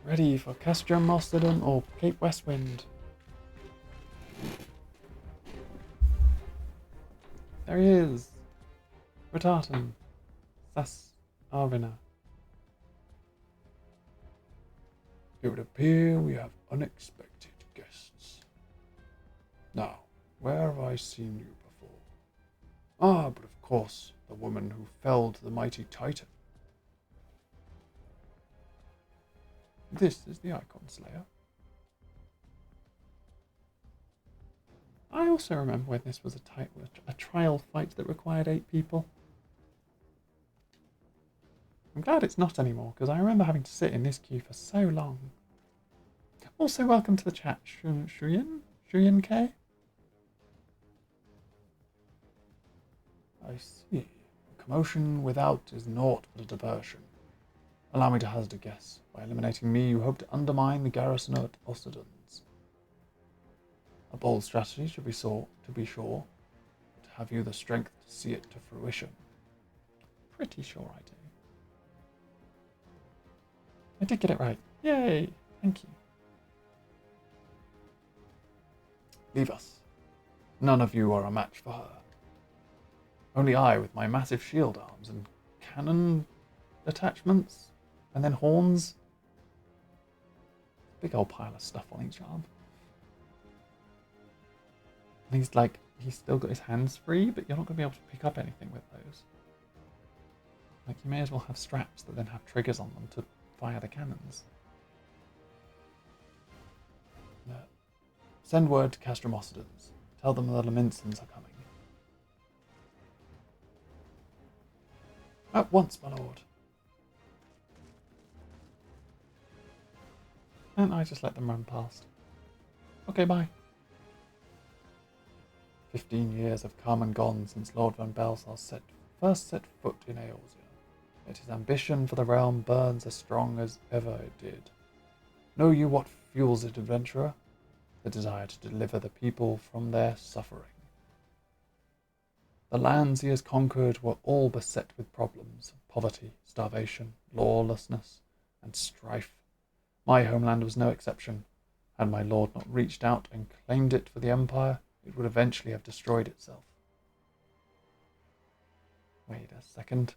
Ready for Castrum Mosterdom or Cape Westwind. There he is. Ratartan. Sas Arvina. It would appear we have unexpected guests. Now, where have I seen you before? Ah, but of course, the woman who felled the mighty Titan. This is the Icon Slayer. I also remember when this was a trial fight that required 8 people. I'm glad it's not anymore, because I remember having to sit in this queue for so long. Also, welcome to the chat, Shuyan K. I see. The commotion without is naught but a diversion. Allow me to hazard a guess. By eliminating me, you hope to undermine the garrison at Osterdons. A bold strategy should be sought, to be sure, but have you the strength to see it to fruition? Pretty sure I do. I did get it right. Yay! Thank you. Leave us. None of you are a match for her. Only I, with my massive shield arms and cannon attachments, and then horns. Big old pile of stuff on each arm. And he's still got his hands free, but you're not going to be able to pick up anything with those. Like, you may as well have straps that then have triggers on them to fire the cannons. No. Send word to Castrum Osterdons. Tell them the Laminsons are coming. At once, my lord. And I just let them run past. Okay, bye. 15 years have come and gone since Lord Van Belsar first set foot in Eorzea. Yet his ambition for the realm burns as strong as ever it did. Know you what fuels it, adventurer? the desire to deliver the people from their suffering. The lands he has conquered were all beset with problems, poverty, starvation, lawlessness, and strife. My homeland was no exception. Had my lord not reached out and claimed it for the Empire, it would eventually have destroyed itself. Wait a second.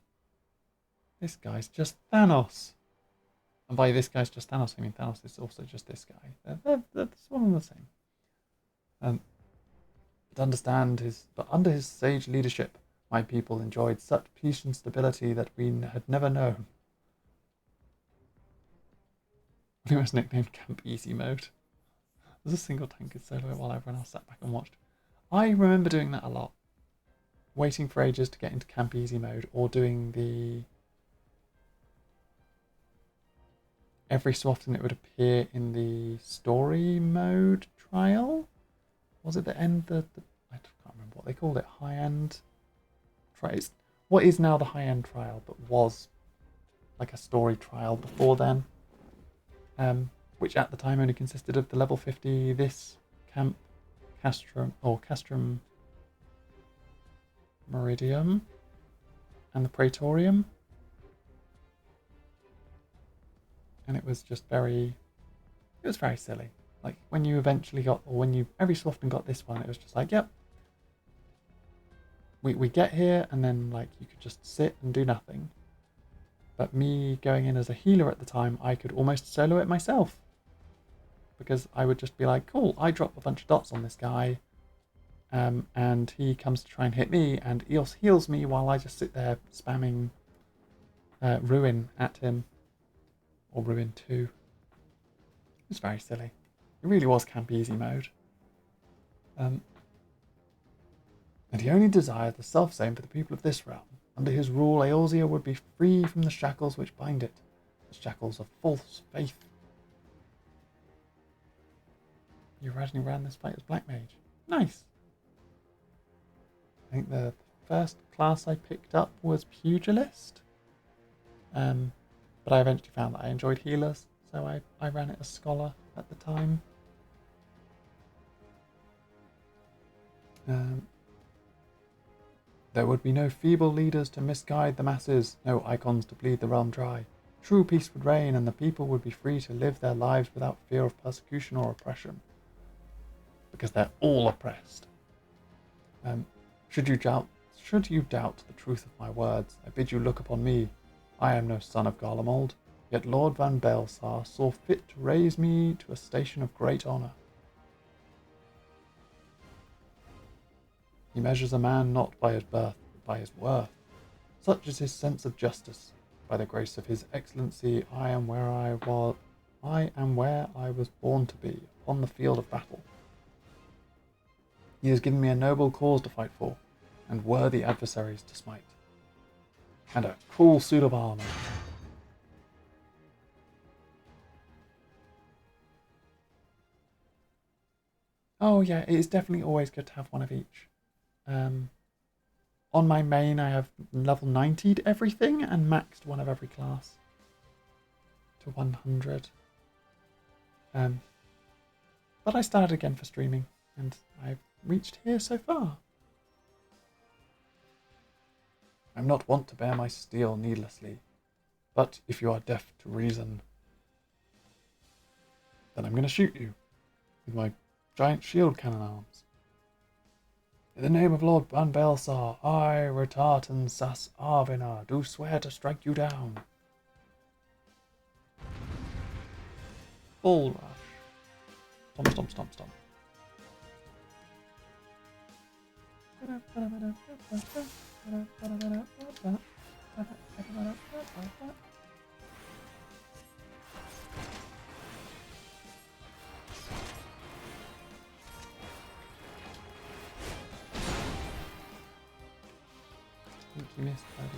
This guy's just Thanos. And by this guy's just Thanos, I mean Thanos is also just this guy. That's one and the same. But under his sage leadership, my people enjoyed such peace and stability that we had never known. He was nicknamed Camp Easy Mode. There's a single tankard solo while everyone else sat back and watched. I remember doing that a lot. Waiting for ages to get into Camp Easy Mode, or doing the... Every so often it would appear in the story mode trial. Was it the end? I can't remember what they called it. High-end trial. What is now the high-end trial, but was like a story trial before then. Which at the time only consisted of the level 50, this Camp Castrum Meridium, and the Praetorium. And it was just very silly. Like, when you eventually got, or when you every so often got this one, it was just like, yep. We get here, and then, like, you could just sit and do nothing. But me going in as a healer at the time, I could almost solo it myself. Because I would just be like, cool, I drop a bunch of dots on this guy, and he comes to try and hit me, and Eos heals me while I just sit there spamming Ruin at him. Or Ruin 2. It's very silly. It really was Camp Easy Mode. And he only desired the self-same for the people of this realm. Under his rule, Eorzea would be free from the shackles which bind it. The shackles of false faith. You originally ran this fight as Black Mage. Nice. I think the first class I picked up was Pugilist. But I eventually found that I enjoyed healers, so I ran it as Scholar at the time. There would be no feeble leaders to misguide the masses, no icons to bleed the realm dry. True peace would reign, and the people would be free to live their lives without fear of persecution or oppression. Because they're all oppressed. Should you doubt the truth of my words, I bid you look upon me. I am no son of Garlemald, yet Lord Van Baelsar saw fit to raise me to a station of great honour. He measures a man not by his birth, but by his worth. Such is his sense of justice. By the grace of his excellency, I am where I was born to be, upon the field of battle. He has given me a noble cause to fight for, and worthy adversaries to smite. And a cool suit of armour. Oh yeah, it is definitely always good to have one of each. On my main, I have level 90'd everything and maxed one of every class to 100. But I started again for streaming, and I've reached here so far. I'm not wont to bear my steel needlessly, but if you are deaf to reason, then I'm going to shoot you with my giant shield cannon arms. In the name of Lord Van Baelsar, I, Retartan Sas Arvina, do swear to strike you down. Bull rush. Stomp, stomp, stomp, stomp. I think you missed, buddy.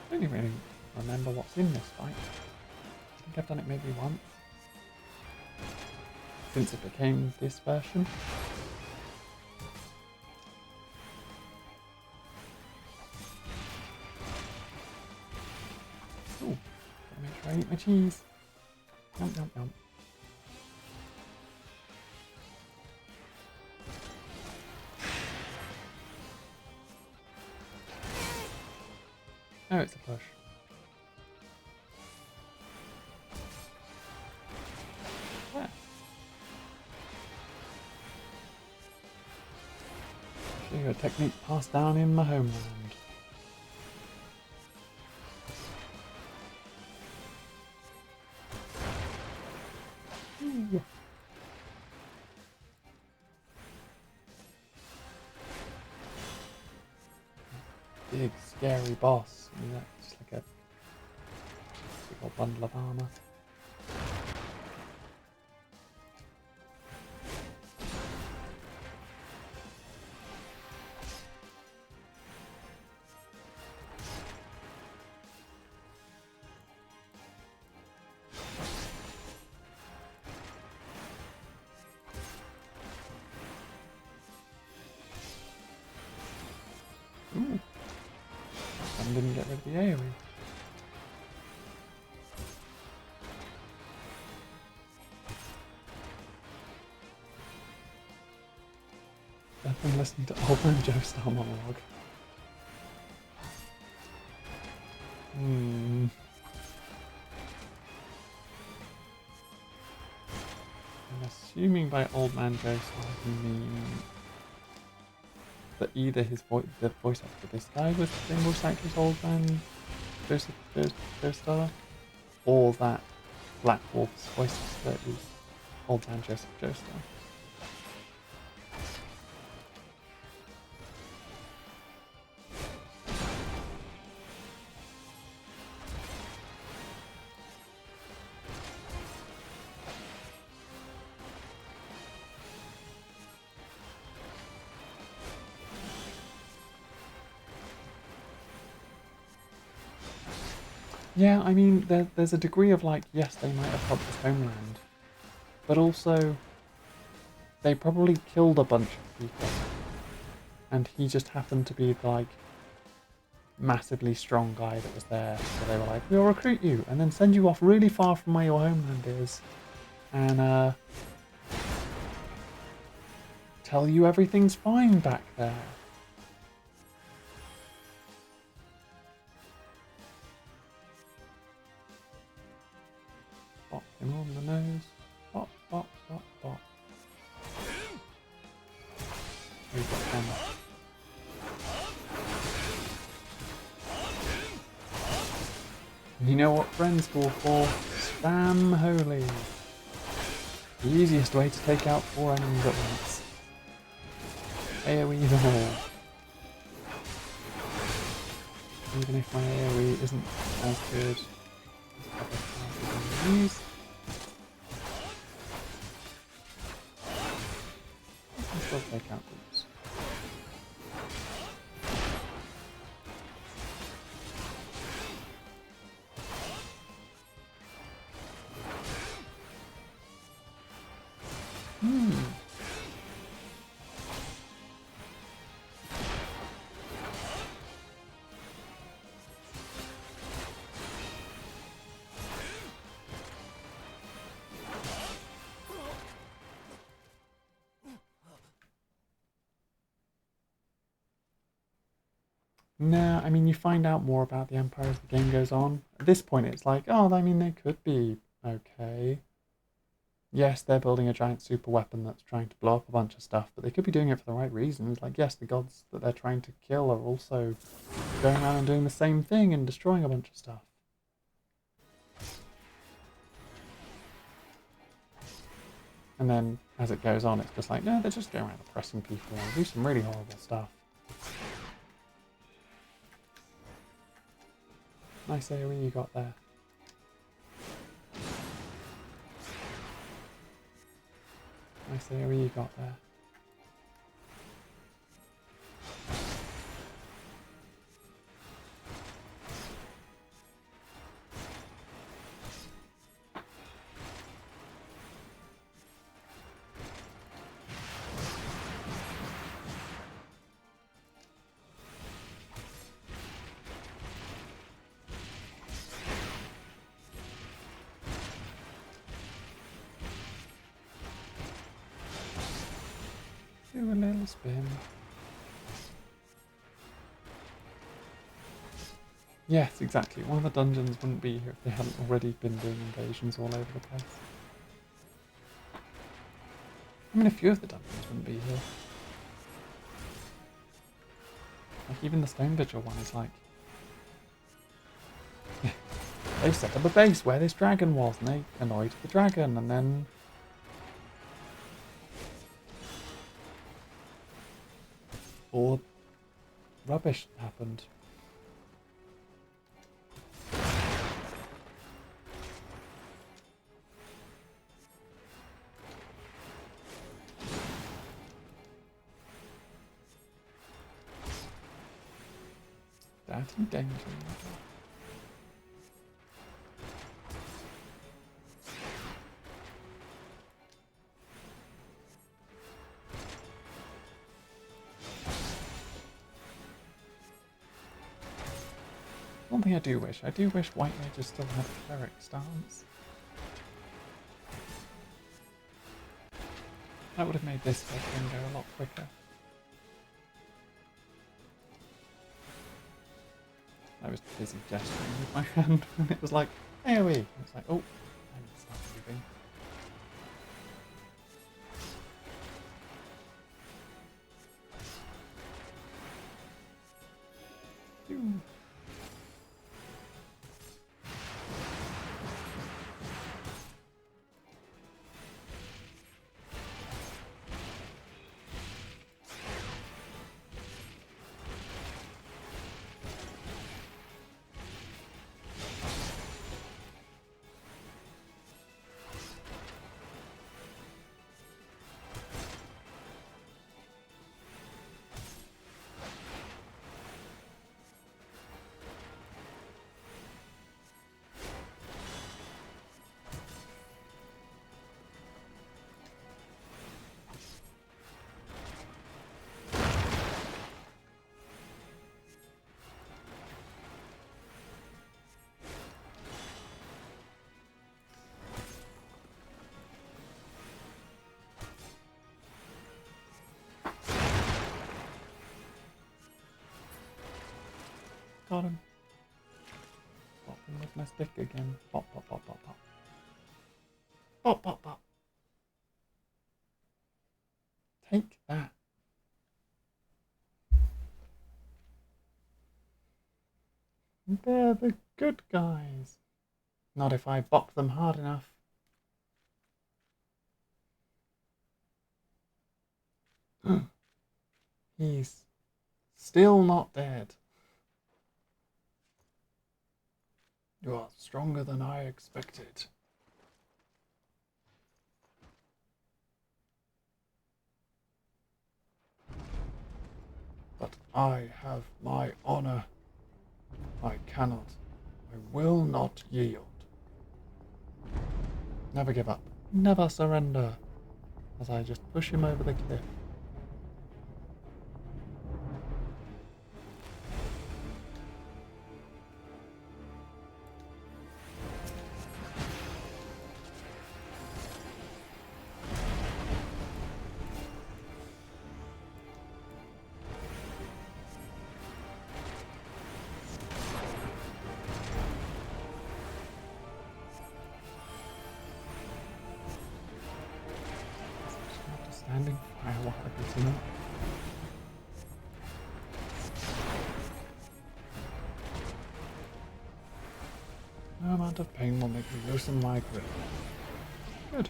I don't even really remember what's in this fight. I think I've done it maybe once. Since it became this version. Ooh, gotta make sure I eat my cheese. Yum, yum, yum. Oh, it's a push. Yeah. So a technique passed down in my homeland. Ooh. Big scary boss. I mean, that's like a big old bundle of armor. Ooh. That didn't get rid of the AoE. I've been listening to Old Man Joestar monologue. I'm assuming by Old Man Joestar you mean that either the voice actor for this guy was the same voice actor as Old Man Joestar, or that Black Wolf's voice actor is Old Man Joseph Joestar. Yeah, I mean, there's a degree of like, yes, they might have helped his homeland, but also they probably killed a bunch of people, and he just happened to be the, like, massively strong guy that was there. So they were like, we'll recruit you and then send you off really far from where your homeland is, and tell you everything's fine back there. Pop him on the nose. Pop, pop, pop, pop. We've got hammer. You know what friends call for? Spam holy. The easiest way to take out 4 enemies at once. AoE them all. Even if my AoE isn't as good as other classes I use. I can still take out groups. Nah, I mean, you find out more about the Empire as the game goes on. At this point, it's like, oh, I mean, they could be okay. Yes, they're building a giant super weapon that's trying to blow up a bunch of stuff, but they could be doing it for the right reasons. Like, yes, the gods that they're trying to kill are also going around and doing the same thing and destroying a bunch of stuff. And then, as it goes on, it's just like, no, they're just going around oppressing people and do some really horrible stuff. Nice AoE you got there. Nice AoE you got there. Full spin. Yes, exactly. One of the dungeons wouldn't be here if they hadn't already been doing invasions all over the place. I mean, a few of the dungeons wouldn't be here. Like, even the Stone Vigil one is like... They've set up a base where this dragon was, and they annoyed the dragon, and then... all rubbish happened. That in danger. One thing I do wish white mages still had a cleric stance. That would have made this whole thing go a lot quicker. I was busy gesturing with my hand when it was like, AoE! I was like, oh, I need to start moving. Phew. Got him. Pop him with my stick again. Pop, pop, pop, pop, pop. Pop, pop, pop. Take that. They're the good guys. Not if I bop them hard enough. He's still not dead. You are stronger than I expected. But I have my honor. I cannot. I will not yield. Never give up. Never surrender. As I just push him over the cliff. Standing fire while I beat him up. No amount of pain will make me loosen my grip. Good.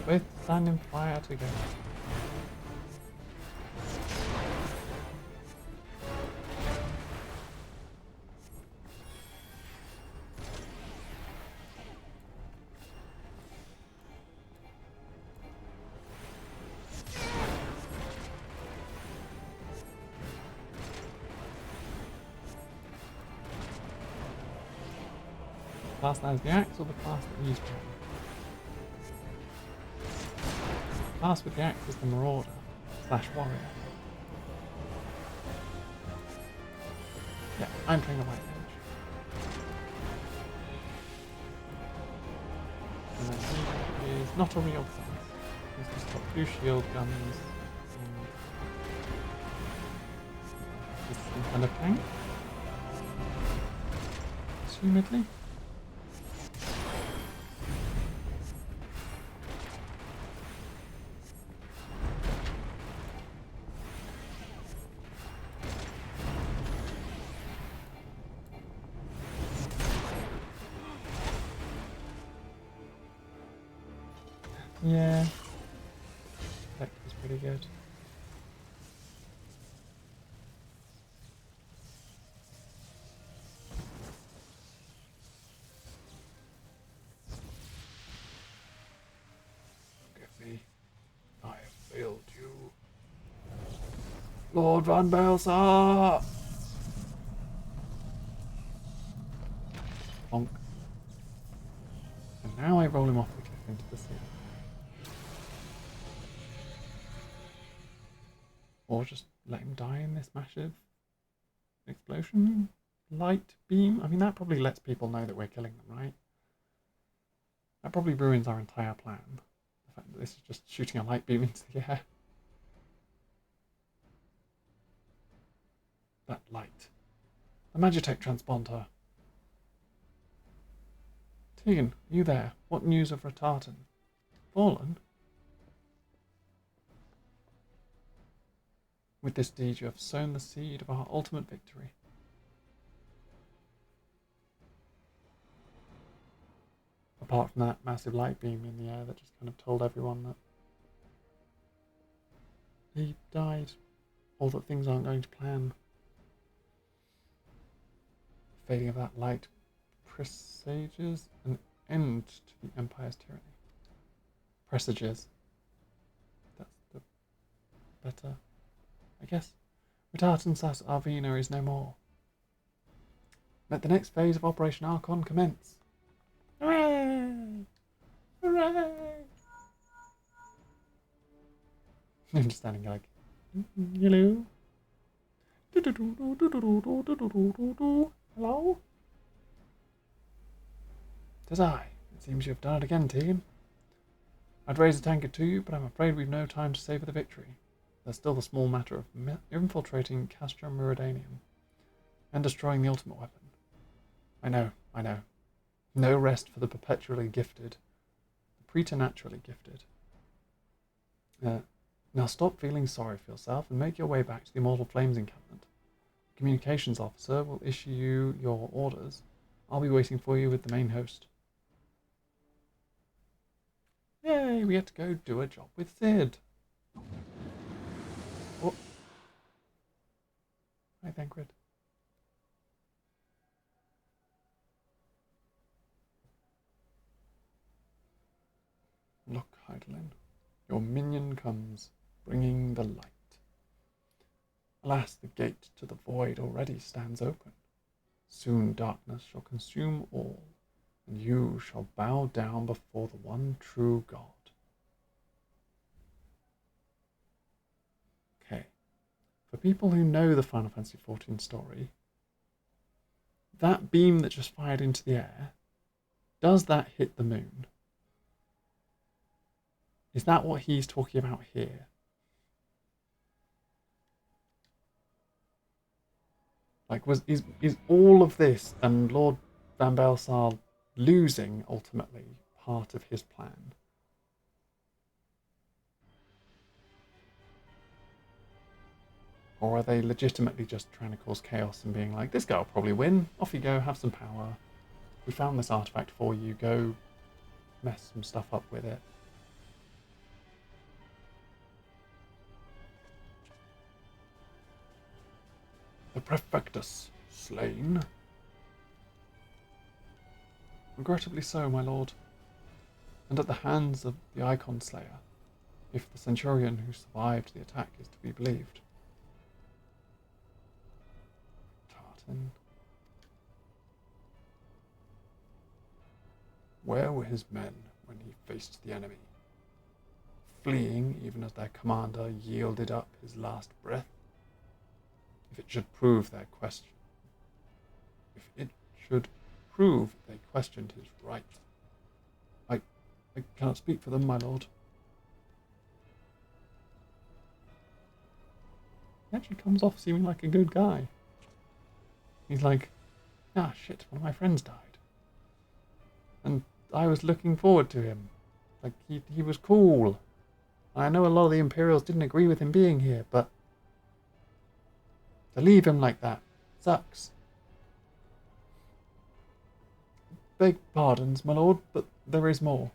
We'll both stand in fire together. The class that has the axe or the class that uses it? The class with the axe is the Marauder / Warrior. Yeah, I'm playing a white mage. And then he is not a real class. He's just got 2 shield guns and And a tank? Assumedly. Yeah. That was pretty good. Forgive me. I have failed you. Lord Van Belsar! Bonk. And now I roll him off the cliff into the sea. Or just let him die in this massive explosion? Light beam? I mean, that probably lets people know that we're killing them, right? That probably ruins our entire plan. The fact that this is just shooting a light beam into the air. That light. The Magitech transponder. Tegan, you there? What news of Ratartan? Fallen? With this deed you have sown the seed of our ultimate victory. Apart from that massive light beam in the air that just kind of told everyone that he died, or that things aren't going to plan. The fading of that light presages an end to the Empire's tyranny. Presages. That's the better, I guess. Ratartan Sas Arvina is no more. Let the next phase of Operation Archon commence. Hooray! Hooray! I'm just standing like, hello? Hello? 'Tis I. It seems you have done it again, Tegan. I'd raise a tanker to you, but I'm afraid we've no time to savour the victory. There's still the small matter of infiltrating Castra Meridianium and destroying the ultimate weapon. I know. No rest for the perpetually gifted, the preternaturally gifted. Now stop feeling sorry for yourself and make your way back to the Immortal Flames encampment. The communications officer will issue you your orders. I'll be waiting for you with the main host. Yay, we get to go do a job with Sid. Oh. Hi, Thancred. Look, Heidelin, your minion comes, bringing the light. Alas, the gate to the void already stands open. Soon darkness shall consume all, and you shall bow down before the one true God. Okay, for people who know the Final Fantasy XIV story, that beam that just fired into the air, does that hit the moon? Is that what he's talking about here? Like, is all of this and Lord Van Belsar losing ultimately part of his plan? Or are they legitimately just trying to cause chaos and being like, this guy will probably win, off you go, have some power. We found this artifact for you, go mess some stuff up with it. The Prefectus slain? Regrettably so, my lord, and at the hands of the Icon Slayer, if the Centurion who survived the attack is to be believed. Tartan. Where were his men when he faced the enemy? Fleeing even as their commander yielded up his last breath? If it should prove they questioned his right. I cannot speak for them, my lord. He actually comes off seeming like a good guy. He's like, ah, shit, one of my friends died. And I was looking forward to him. Like, he was cool. I know a lot of the Imperials didn't agree with him being here, but to leave him like that sucks. Beg pardons, my lord, but there is more.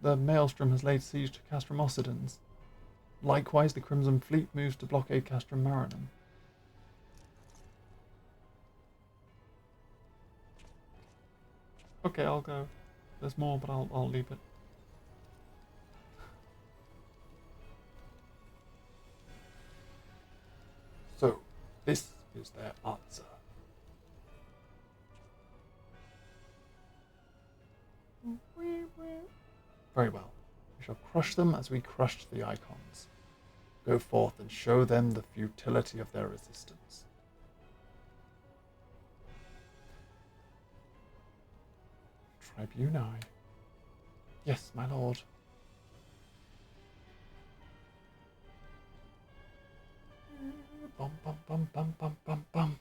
The Maelstrom has laid siege to Castrum Occidens. Likewise, the Crimson Fleet moves to blockade Castrum Marinum. Okay, I'll go. There's more, but I'll leave it. So, this is their answer. Very well. We shall crush them as we crushed the Icons. Go forth and show them the futility of their resistance. Tribuni. Yes, my lord. Bum bum bum bum bum bum bum.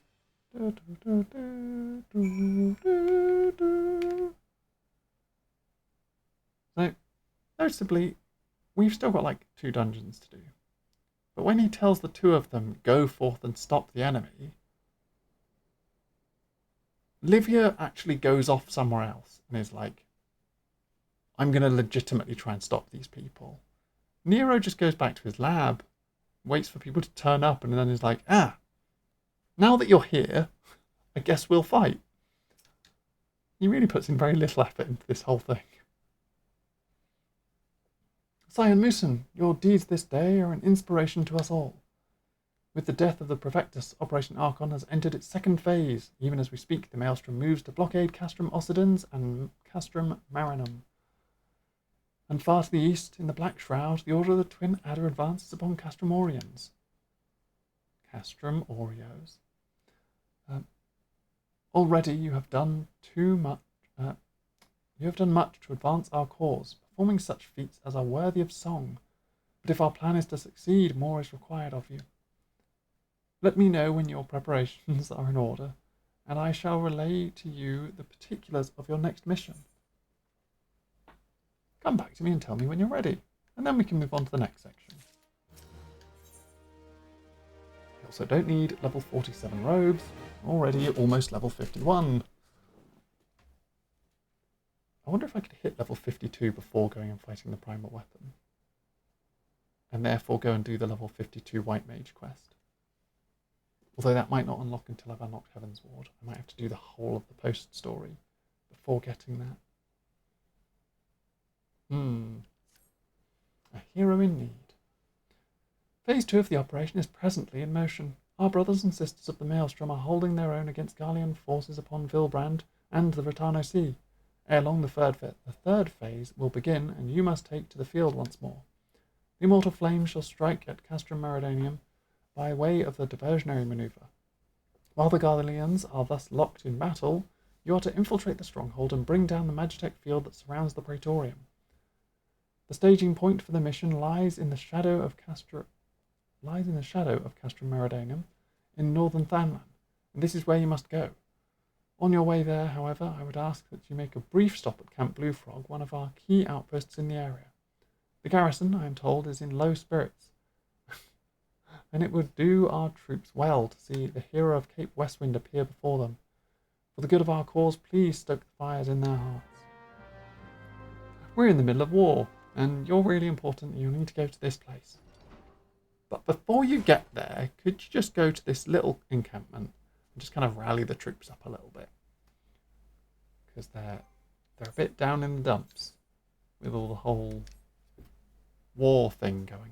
Do, do, do, do, do, do. So, noticeably, we've still got like 2 dungeons to do. But when he tells the 2 of them, go forth and stop the enemy, Livia actually goes off somewhere else and is like, I'm going to legitimately try and stop these people. Nero just goes back to his lab, waits for people to turn up, and then is like, now that you're here, I guess we'll fight. He really puts in very little effort into this whole thing. Scion Musen, your deeds this day are an inspiration to us all. With the death of the Prefectus, Operation Archon has entered its 2nd phase. Even as we speak, the Maelstrom moves to blockade Castrum Occidens and Castrum Marinum. And far to the east, in the Black Shroud, the Order of the Twin Adder advances upon Castrum Oriens. Castrum Orios. Already you have done much to advance our cause, performing such feats as are worthy of song. But if our plan is to succeed, more is required of you. Let me know when your preparations are in order, and I shall relay to you the particulars of your next mission. Come back to me and tell me when you're ready, and then we can move on to the next section. You also don't need level 47 robes, already almost level 51. I wonder if I could hit level 52 before going and fighting the primal weapon, and therefore go and do the level 52 White Mage quest. Although that might not unlock until I've unlocked Heaven's Ward. I might have to do the whole of the post story before getting that. A hero in need. Phase 2 of the operation is presently in motion. Our brothers and sisters of the Maelstrom are holding their own against Garlean forces upon Vilbrand and the Rotano Sea. Ere long the third phase will begin, and you must take to the field once more. The immortal flame shall strike at Castrum Meridanium by way of the diversionary maneuver. While the Garleans are thus locked in battle, you are to infiltrate the stronghold and bring down the Magitech field that surrounds the Praetorium. The staging point for the mission lies in the shadow of Castrum Meridanium in northern Thanlan, and this is where you must go. On your way there, however, I would ask that you make a brief stop at Camp Blue Frog, one of our key outposts in the area. The garrison, I am told, is in low spirits, and it would do our troops well to see the hero of Cape Westwind appear before them. For the good of our cause, please stoke the fires in their hearts. We're in the middle of war, and you're really important, and you'll need to go to this place. But before you get there, could you just go to this little encampment and just kind of rally the troops up a little bit? Because they're a bit down in the dumps with all the whole war thing going on.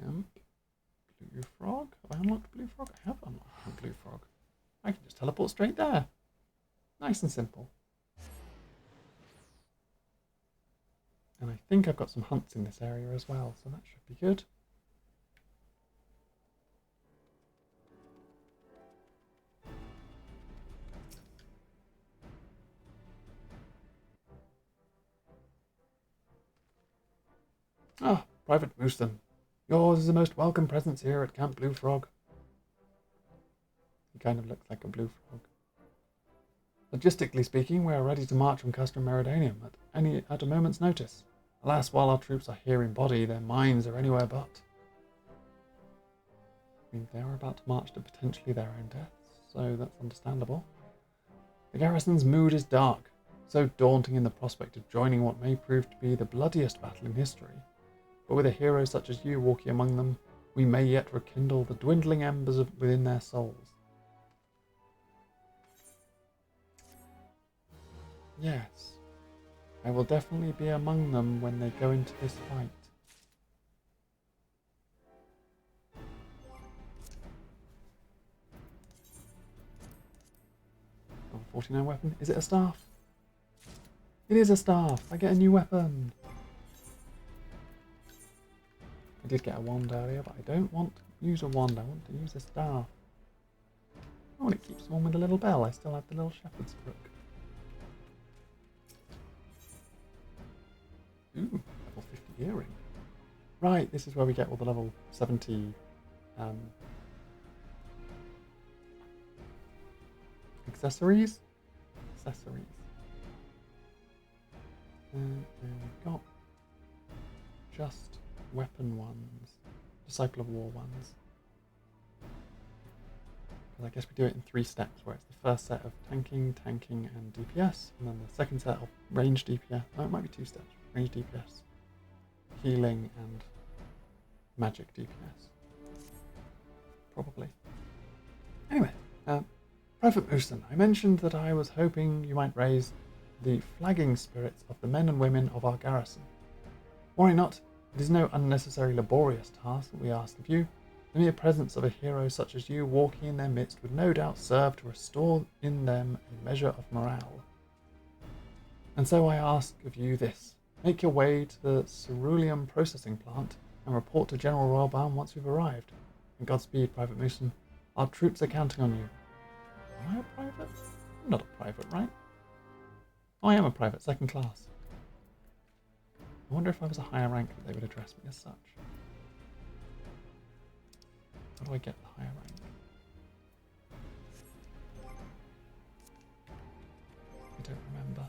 Camp Blue Frog. Have I unlocked Blue Frog? I have unlocked Camp Blue Frog. I can just teleport straight there. Nice and simple. And I think I've got some hunts in this area as well, so that should be good. Ah, Private Mooston. Yours is the most welcome presence here at Camp Blue Frog. He kind of looks like a blue frog. Logistically speaking, we are ready to march on Custom Meridanium at a moment's notice. Alas, while our troops are here in body, their minds are anywhere but. I mean, they are about to march to potentially their own deaths, so that's understandable. The garrison's mood is dark, so daunting in the prospect of joining what may prove to be the bloodiest battle in history. But with a hero such as you walking among them, we may yet rekindle the dwindling embers within their souls. Yes, I will definitely be among them when they go into this fight. Oh, 49 weapon. Is it a staff? It is a staff. I get a new weapon. I did get a wand earlier, but I don't want to use a wand. I want to use a staff. Oh, and it keeps on with a little bell. I still have the little shepherd's crook. Ooh, level 50 earring. Right, this is where we get all the level 70 accessories. And we've got just weapon ones, Disciple of War ones. Because I guess we do it in 3 steps, where it's the first set of tanking, and DPS, and then the second set of range DPS. No, it might be 2 steps. Range DPS, healing, and magic DPS. Probably. Anyway, Private Mooson, I mentioned that I was hoping you might raise the flagging spirits of the men and women of our garrison. Worry not, it is no unnecessary laborious task that we ask of you. The mere presence of a hero such as you walking in their midst would no doubt serve to restore in them a measure of morale. And so I ask of you this. Make your way to the ceruleum processing plant and report to General Royalbaum once you've arrived. And Godspeed, Private Mooson. Our troops are counting on you. Am I a private? I'm not a private, right? Oh, I am a private, 2nd class. I wonder if I was a higher rank that they would address me as such. How do I get the higher rank? I don't remember.